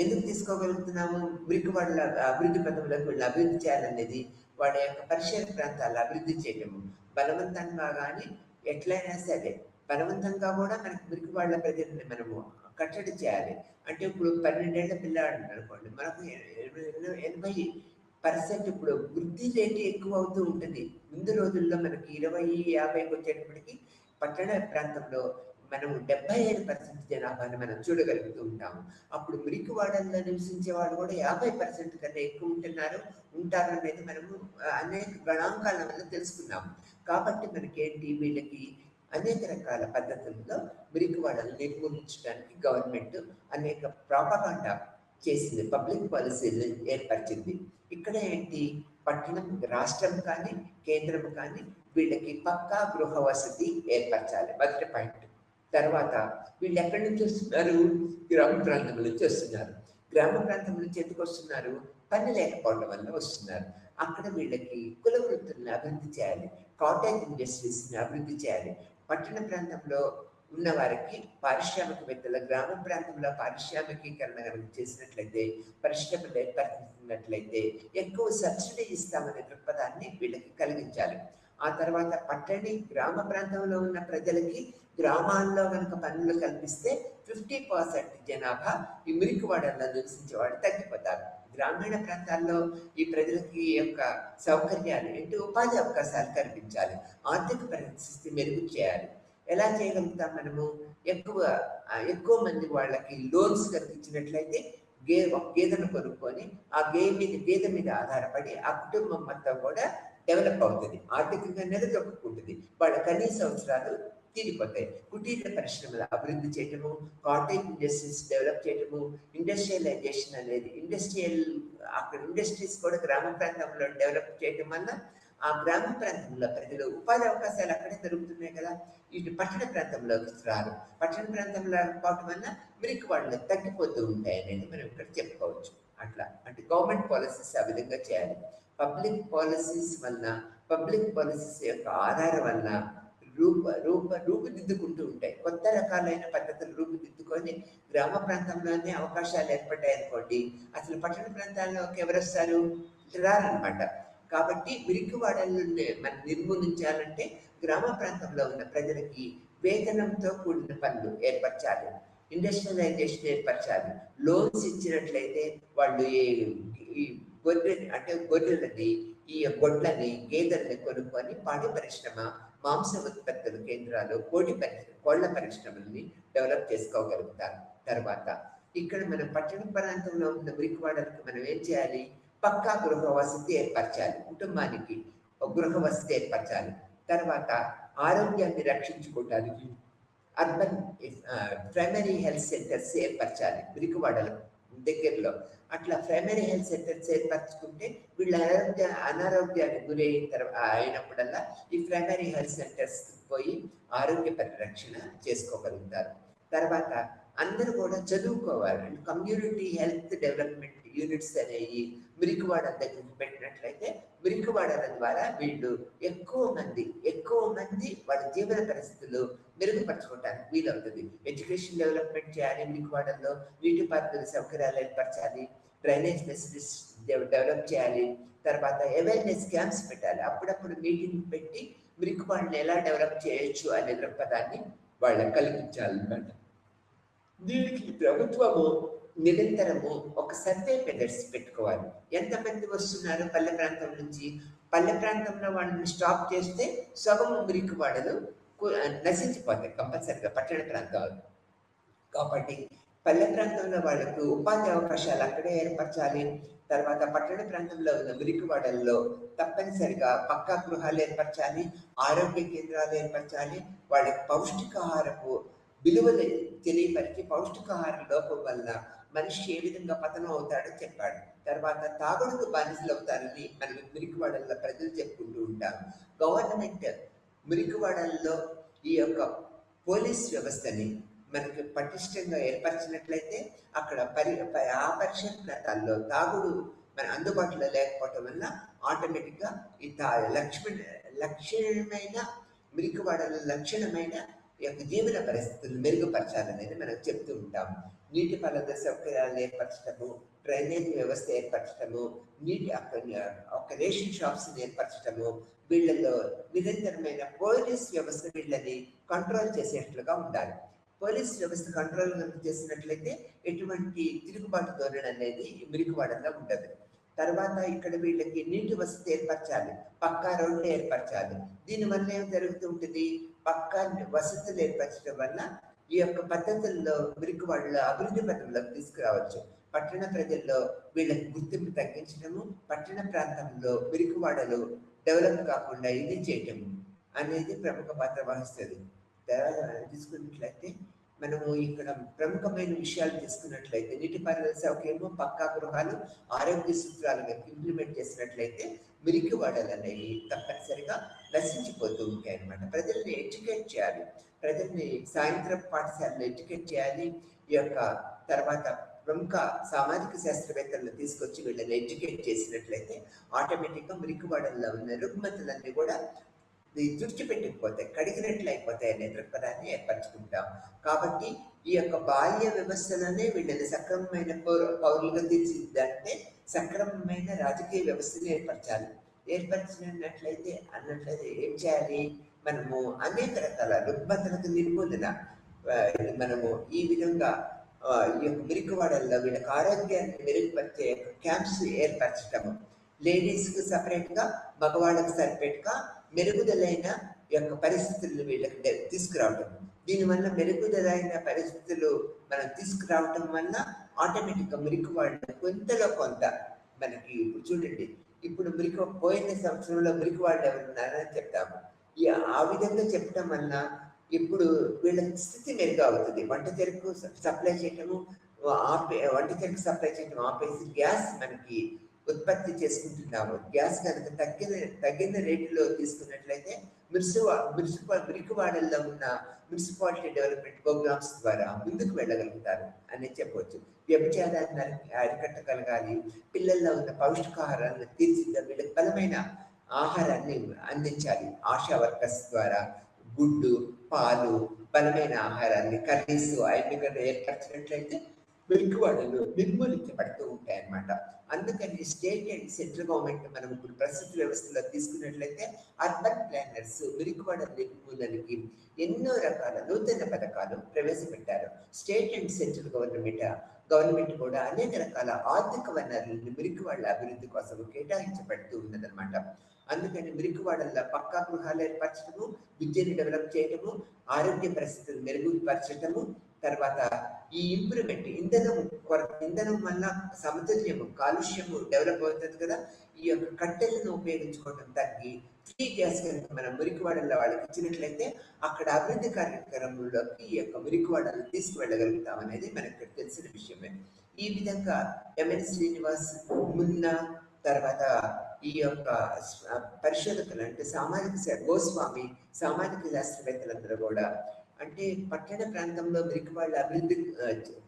ఎందుకు తీసుకోగలుగుతున్నాము? మురికివాడల అభివృద్ధి పథంలోకి వీళ్ళు అభివృద్ధి చేయాలనేది వాళ్ళ యొక్క పరిసర ప్రాంతాలు అభివృద్ధి చేయడము బలవంతంగా కానీ ఎట్లయినా సరే బలవంతంగా కూడా మనకి మురికివాడల ప్రజల్ని మనము కట్టడి చేయాలి. అంటే ఇప్పుడు 12 ఏళ్ల పిల్లాడు అనుకోండి, మనకు 80% ఇప్పుడు వృద్ధి రేటు ఎక్కువ అవుతూ ఉంటుంది. ముందు రోజుల్లో మనకి 20-50కి వచ్చేటప్పటికి పట్టణ ప్రాంతంలో మనము 75% జనాభాని మనం చూడగలుగుతూ ఉంటాము. అప్పుడు మురికివాడల్లో నివసించే వాళ్ళు కూడా 50% కన్నా ఎక్కువ ఉంటారు అనేది మనము అనేక గణాంకాల వల్ల తెలుసుకున్నాము. కాబట్టి మనకేంటి, వీళ్ళకి అనేక రకాల పద్ధతుల్లో మురికివాడలు నిర్మూలించడానికి గవర్నమెంట్ అనేక ప్రాపగాండా చేసింది, పబ్లిక్ పాలసీలు ఏర్పరిచింది. ఇక్కడ ఏంటి, పట్టణం, రాష్ట్రం కానీ కేంద్రం కానీ వీళ్ళకి పక్కా గృహ వసతి ఏర్పరచాలి, మొదటి పాయింట్. తర్వాత వీళ్ళు ఎక్కడి నుంచి వస్తున్నారు? గ్రామ ప్రాంతం నుంచి వస్తున్నారు. గ్రామ ప్రాంతం నుంచి ఎందుకు వస్తున్నారు? పని లేకపోవడం వల్ల వస్తున్నారు. అక్కడ వీళ్ళకి కుల వృత్తులను అభివృద్ధి చేయాలి, కాటేజ్ ఇండస్ట్రీస్ని అభివృద్ధి చేయాలి. పట్టణ ప్రాంతంలో ఉన్నవారికి పారిశ్రామికవేత్తల గ్రామ ప్రాంతంలో పారిశ్రామికీకరణ కనుక చేసినట్లయితే, పరిశ్రమలు ఏర్పరిచినట్లయితే ఎక్కువ సబ్సిడీ ఇస్తామనే దృక్పథాన్ని వీళ్ళకి కలిగించాలి. ఆ తర్వాత పట్టణి గ్రామ ప్రాంతంలో ఉన్న ప్రజలకి గ్రామాల్లో కనుక పనులు కల్పిస్తే 50% జనాభా ఈ మురికివాడల్లో నివసించేవాడు తగ్గిపోతారు. గ్రామీణ ప్రాంతాల్లో ఈ ప్రజలకి యొక్క సౌకర్యాలు ఏంటి, ఉపాధి అవకాశాలు కల్పించాలి, ఆర్థిక పరిస్థితి మెరుగు చేయాలి. ఎలా చేయగలుగుతాం మనము? ఎక్కువ మంది వాళ్ళకి లోన్స్ కల్పించినట్లయితే గేదెను కొనుక్కొని ఆ గేదె మీద ఆధారపడి ఆ కుటుంబం మొత్తం కూడా డెవలప్ అవుతుంది, ఆర్థికంగా నిలదొక్కుంటుంది, వాళ్ళ కనీస అవసరాలు తీరిపోతాయి. కుటీర పరిశ్రమలు అభివృద్ధి చేయటము, కాటేజ్ ఇండస్ట్రీస్ డెవలప్ చేయటము, ఇండస్ట్రియలైజేషన్ అనేది అక్కడ ఇండస్ట్రీస్ కూడా గ్రామ ప్రాంతంలో డెవలప్ చేయటం వల్ల ఆ గ్రామ ప్రాంతంలో ప్రజలు ఉపాధి అవకాశాలు అక్కడే దొరుకుతున్నాయి కదా. ఇటు పట్టణ ప్రాంతంలోకి రారు, పట్టణ ప్రాంతంలో పోవటం వల్ల మురికి వాళ్ళు తగ్గిపోతూ ఉంటాయి అనేది మనం ఇక్కడ చెప్పుకోవచ్చు. అట్లా అంటే గవర్నమెంట్ పాలసీస్ ఆ విధంగా చేయాలి. పబ్లిక్ పాలసీస్ యొక్క ఆధారం వల్ల రూపుదిద్దుకుంటూ ఉంటాయి. కొత్త రకాలైన పద్ధతులు రూపుదిద్దుకొని గ్రామ ప్రాంతంలోనే అవకాశాలు ఏర్పడ్డాయి అనుకోండి, అసలు పట్టణ ప్రాంతాల్లోకి ఎవరు వస్తారు? రారనమాట. కాబట్టి మురికివాడల్ని మనం నిర్మూలించాలంటే గ్రామ ప్రాంతంలో ఉన్న ప్రజలకి వేతనంతో కూడిన పనులు ఏర్పరచాలి, ఇండస్ట్రియలైజేషన్ ఏర్పరచాలి. లోన్స్ ఇచ్చినట్లయితే వాళ్ళు ఈ గొర్రెలని, ఈ గొడ్లని, గేదెల్ని కొనుక్కొని పాడి పరిశ్రమ, మాంస ఉత్పత్తుల కేంద్రాలు, కోళ్ల పరిశ్రమల్ని డెవలప్ చేసుకోగలుగుతారు. తర్వాత ఇక్కడ మనం పట్టణ ప్రాంతంలో ఉన్న మురికివాడలకు మనం ఏం చేయాలి? పక్కా గృహ వసతి ఏర్పరచాలి, కుటుంబానికి గృహ వసతి ఏర్పరచాలి. తర్వాత ఆరోగ్యాన్ని రక్షించుకోవడానికి అర్బన్ ప్రైమరీ హెల్త్ సెంటర్స్ ఏర్పరచాలి మురికివాడల దగ్గరలో. అట్లా ప్రైమరీ హెల్త్ సెంటర్స్ ఏర్పరచుకుంటే వీళ్ళ అనారోగ్యానికి అయినప్పుడల్లా ఈ ప్రైమరీ హెల్త్ సెంటర్స్ పోయి ఆరోగ్య పరిరక్షణ చేసుకోగలుగుతారు. తర్వాత అందరూ కూడా చదువుకోవాలి. కమ్యూనిటీ హెల్త్ డెవలప్మెంట్ యూనిట్స్ అనేవి మురికివాడల దగ్గరికి పెట్టినట్లయితే మురికివాడల ద్వారా వీళ్ళు ఎక్కువ మంది వాళ్ళ జీవన పరిస్థితులు మెరుగుపరచుకోవడానికి వీలవుతుంది. ఎడ్యుకేషన్ డెవలప్మెంట్ చేయాలి, మురికివాడల్లో నీటిపారుదల సౌకర్యాలు ఏర్పరచాలి, డ్రైనేజ్ ఫెసిలిటీస్ డెవలప్ చేయాలి. తర్వాత అవేర్నెస్ క్యాంప్స్ పెట్టాలి, అప్పుడప్పుడు మీటింగ్ పెట్టి మురికివాడని ఎలా డెవలప్ చేయొచ్చు అనే దృక్పథాన్ని వాళ్ళకి కల్పించాలన్నమాట. దీనికి ప్రభుత్వము నిరంతరము ఒక సర్వే మెథడ్స్ పెట్టుకోవాలి. ఎంతమంది వస్తున్నారు పల్లె ప్రాంతం నుంచి? పల్లె ప్రాంతంలో వాళ్ళని స్టాప్ చేస్తే సగం మురికివాడలు నశించిపోతాయి కంపల్సరిగా పట్టణ ప్రాంతాలు. కాబట్టి పల్లె ప్రాంతంలో వాళ్ళకు ఉపాధి అవకాశాలు అక్కడే ఏర్పరచాలి. తర్వాత పట్టణ ప్రాంతంలో ఉన్న మురికివాడల్లో తప్పనిసరిగా పక్కా గృహాలు ఏర్పరచాలి, ఆరోగ్య కేంద్రాలు ఏర్పరచాలి. వాళ్ళకి పౌష్టికాహారపు విలువలు తెలియపరిచి పౌష్టికాహార లోపం వల్ల మనిషి ఏ విధంగా పతనం అవుతాడో చెప్పాడు. తర్వాత తాగుడుకు బానిసలు అవుతారని మనం మురికివాడల్లో ప్రజలు చెప్పుకుంటూ ఉంటాం. గవర్నమెంట్ మురికివాడల్లో ఈ యొక్క పోలీస్ వ్యవస్థని మనకి పటిష్టంగా ఏర్పరిచినట్లయితే అక్కడ ఆ పరిసర ప్రాంతాల్లో తాగుడు మన అందుబాటులో లేకపోవటం వల్ల ఆటోమేటిక్గా ఈ లక్షణమైన మురికివాడల లక్షణమైన యొక్క జీవన పరిస్థితులు మెరుగుపరచాలనేది మనం చెప్తూ ఉంటాం. నీటిపారుదల సౌకర్యాలను ఏర్పరచడము, డ్రైనేజ్ వ్యవస్థ ఏర్పరచడము, ఒక రేషన్ షాప్స్ ఏర్పరచడము, వీళ్ళలో నిరంతరమైన పోలీస్ వ్యవస్థ వీళ్ళని కంట్రోల్ చేసేట్లుగా ఉండాలి. పోలీస్ వ్యవస్థ కంట్రోల్ చేసినట్లయితే ఎటువంటి తిరుగుబాటు ధోరణి అనేది మురికివాడల్లో ఉండదు. తర్వాత ఇక్కడ వీళ్ళకి నీటి వసతి ఏర్పరచాలి, పక్కా రోడ్లు ఏర్పరచాలి. దీనివల్ల ఏం జరుగుతూ ఉంటుంది? పక్కా వసతులు ఏర్పరచడం వల్ల ఈ యొక్క పద్ధతుల్లో మురికివాడలో అభివృద్ధి పథంలోకి తీసుకురావచ్చు. పట్టణ ప్రజల్లో వీళ్ళకి గుర్తింపు తగ్గించడము, పట్టణ ప్రాంతంలో మురికివాడలు డెవలప్ కాకుండా ఇది చేయటము అనేది ప్రముఖ పాత్ర వహిస్తుంది. తీసుకున్నట్లయితే మనము ఇక్కడ ప్రముఖమైన విషయాలు తీసుకున్నట్లయితే నీటిపారుదల సౌకర్యము, పక్కా గృహాలు, ఆరోగ్య సూత్రాలను ఇంప్లిమెంట్ చేసినట్లయితే మురికివాడలు అనేవి తప్పనిసరిగా నశించిపోతూ ఉంటాయి అన్నమాట. ప్రజల్ని ఎడ్యుకేట్ చేయాలి, ప్రజల్ని సాయంత్రం పాఠశాలలో ఎడ్యుకేట్ చేయాలి. ఈ యొక్క తర్వాత ప్రముఖ సామాజిక శాస్త్రవేత్తలను తీసుకొచ్చి వీళ్ళని ఎడ్యుకేట్ చేసినట్లయితే ఆటోమేటిక్గా మురికివాడల్లో ఉన్న రుగ్మతలన్నీ కూడా తుడిచిపెట్టుకుపోతాయి, కడిగినట్లు అయిపోతాయి అనే దృక్పథాన్ని ఏర్పరచుకుంటాం. కాబట్టి ఈ యొక్క బాల్య వ్యవస్థలోనే వీళ్ళని సక్రమమైన పౌరులుగా తీర్చిదిద్దాలంటే సక్రమమైన రాజకీయ వ్యవస్థను ఏర్పరచాలి. అన్నట్లయితే ఏం చేయాలి? మనము అనేక రకాల రుగ్మతలకు నిర్మూలన, మనము ఈ విధంగా ఈ యొక్క మురికివాడల్లో వీళ్ళకి ఆరోగ్యాన్ని మెరుగుపరిచే క్యాంప్స్ ఏర్పరచటము, లేడీస్కి సపరేట్గా, మగవాళ్ళకి సపరేట్గా మెరుగుదలైన యొక్క పరిస్థితులను వీళ్ళకి తీసుకురావటం. దీనివల్ల మెరుగుదలైన పరిస్థితులు మనం తీసుకురావటం వల్ల ఆటోమేటిక్గా మురికి వాళ్ళు కొంతలో కొంత మనకి, ఇప్పుడు చూడండి, ఇప్పుడు పోయిన సంవత్సరంలో మురికి వాళ్ళు ఎవరున్నారని చెప్తాము. ఆ విధంగా చెప్పటం వల్ల ఇప్పుడు వీళ్ళ స్థితి మెరుగు అవుతుంది. వంట చెరుకు సప్లై చేయటము ఆపేసి గ్యాస్ మనకి ఉత్పత్తి చేసుకుంటున్నాము. గ్యాస్ కనుక తగ్గిన రేటులో తీసుకున్నట్లయితే మురికివాడల్లో ఉన్న మున్సిపాలిటీ డెవలప్మెంట్ ప్రోగ్రామ్స్ ద్వారా ముందుకు వెళ్ళగలుగుతారు అని చెప్పవచ్చు. వ్యభిచారాన్ని అరికట్టగలగాలి, పిల్లల్లో ఉన్న పౌష్టికాహారాన్ని తీర్చిదిద్దాలి, వీళ్ళకి బలమైన ఆహారాన్ని అందించాలి. ఆశా వర్కర్స్ ద్వారా గుడ్డు, పాలు, బలమైన ఆహారాన్ని, కర్రీస్, ఐదుగురు ఏర్పరిచినట్లయితే మురికివాడలు నిర్మూలించబడుతూ ఉంటాయన్నమాట. అందుకని స్టేట్ అండ్ సెంట్రల్ గవర్నమెంట్ మనం ఇప్పుడు ప్రస్తుత వ్యవస్థలో తీసుకున్నట్లయితే అర్బన్ ప్లానర్స్ మురికివాడ నిర్మూలనకి ఎన్నో రకాల నూతన పథకాలు ప్రవేశపెట్టారు. స్టేట్ అండ్ సెంట్రల్ గవర్నమెంట్ కూడా అనేక రకాల ఆర్థిక వనరులను మురికివాడల అభివృద్ధి కోసం కేటాయించబడుతూ ఉన్నదన్నమాట. అందుకని మురికివాడల్లో పక్కా గృహాలు ఏర్పరచడము, విద్యను డెవలప్ చేయడము, ఆరోగ్య పరిస్థితులు మెరుగుపరచడము, తర్వాత ఈ ఇంప్రూవ్మెంట్ ఇంధనం వల్ల సమతుల్యము, కాలుష్యము డెవలప్ అవుతుంది కదా. ఈ యొక్క కట్టెలను ఉపయోగించుకోవడం తగ్గి ఫ్రీ గ్యాస్ కనుక మనం మురికివాడల్లో వాళ్ళకి ఇచ్చినట్లయితే అక్కడ అభివృద్ధి కార్యక్రమంలోకి ఈ యొక్క మురికివాడలు తీసుకువెళ్ళగలుగుతాం అనేది మనకు తెలిసిన విషయమే. ఈ విధంగా ఎంఎన్ శ్రీనివాస్, మున్నా, తర్వాత ఈ యొక్క పరిశోధకులు అంటే గోస్వామి, సామాజిక శాస్త్రవేత్తలందరూ కూడా అంటే పట్టణ ప్రాంతంలో మురికివాళ్ళ అభివృద్ధి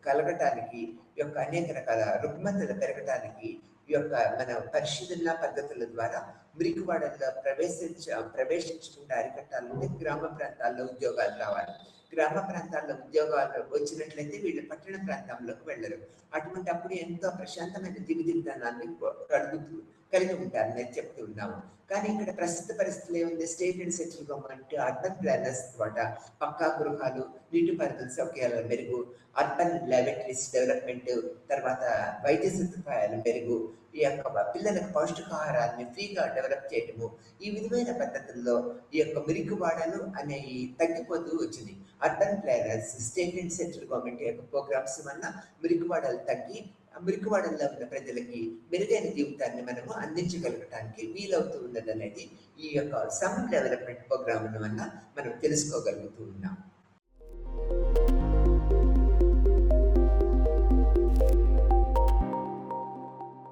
కలగటానికి, యొక్క అనేక రకాల రుగ్మతలు పెరగటానికి ఈ యొక్క మన పరిశీలన పద్ధతుల ద్వారా మురికివాడల్లో ప్రవేశించకుండా అరికట్టాలంటే గ్రామ ప్రాంతాల్లో ఉద్యోగాలు రావాలి. గ్రామ ప్రాంతాల్లో ఉద్యోగాలు వచ్చినట్లయితే వీళ్ళు పట్టణ ప్రాంతంలోకి వెళ్ళరు. అప్పుడు ఎంతో ప్రశాంతమైన జీవిత విధానాన్ని కలిగి ఉంటారని చెప్తూ ఉన్నాము. కానీ ఇక్కడ ప్రస్తుత పరిస్థితులు ఏముంది? State and central government urban planners ద్వారా పక్కా గృహాలు, నీటిపారుదల సౌకర్యాల మెరుగు, అర్బన్ ల్యాబొరేటరీస్ డెవలప్మెంట్, తర్వాత వైద్య సదుపాయాల మెరుగు, ఈ యొక్క పిల్లలకు పౌష్టికాహారాన్ని ఫ్రీగా డెవలప్ చేయటము, ఈ విధమైన పద్ధతుల్లో ఈ యొక్క మురికివాడలు అనేవి తగ్గిపోతూ వచ్చింది. Urban planners, state and central government యొక్క ప్రోగ్రామ్స్ వల్ల మురికివాడలు తగ్గి మురికివాడల్లో ఉన్న ప్రజలకి మెరుగైన జీవితాన్ని మనము అందించగలగటానికి వీలవుతూ ఉన్నదనేది ఈ యొక్క సమ్ డెవలప్మెంట్ ప్రోగ్రామ్ వల్ల మనం తెలుసుకోగలుగుతూ ఉన్నాం.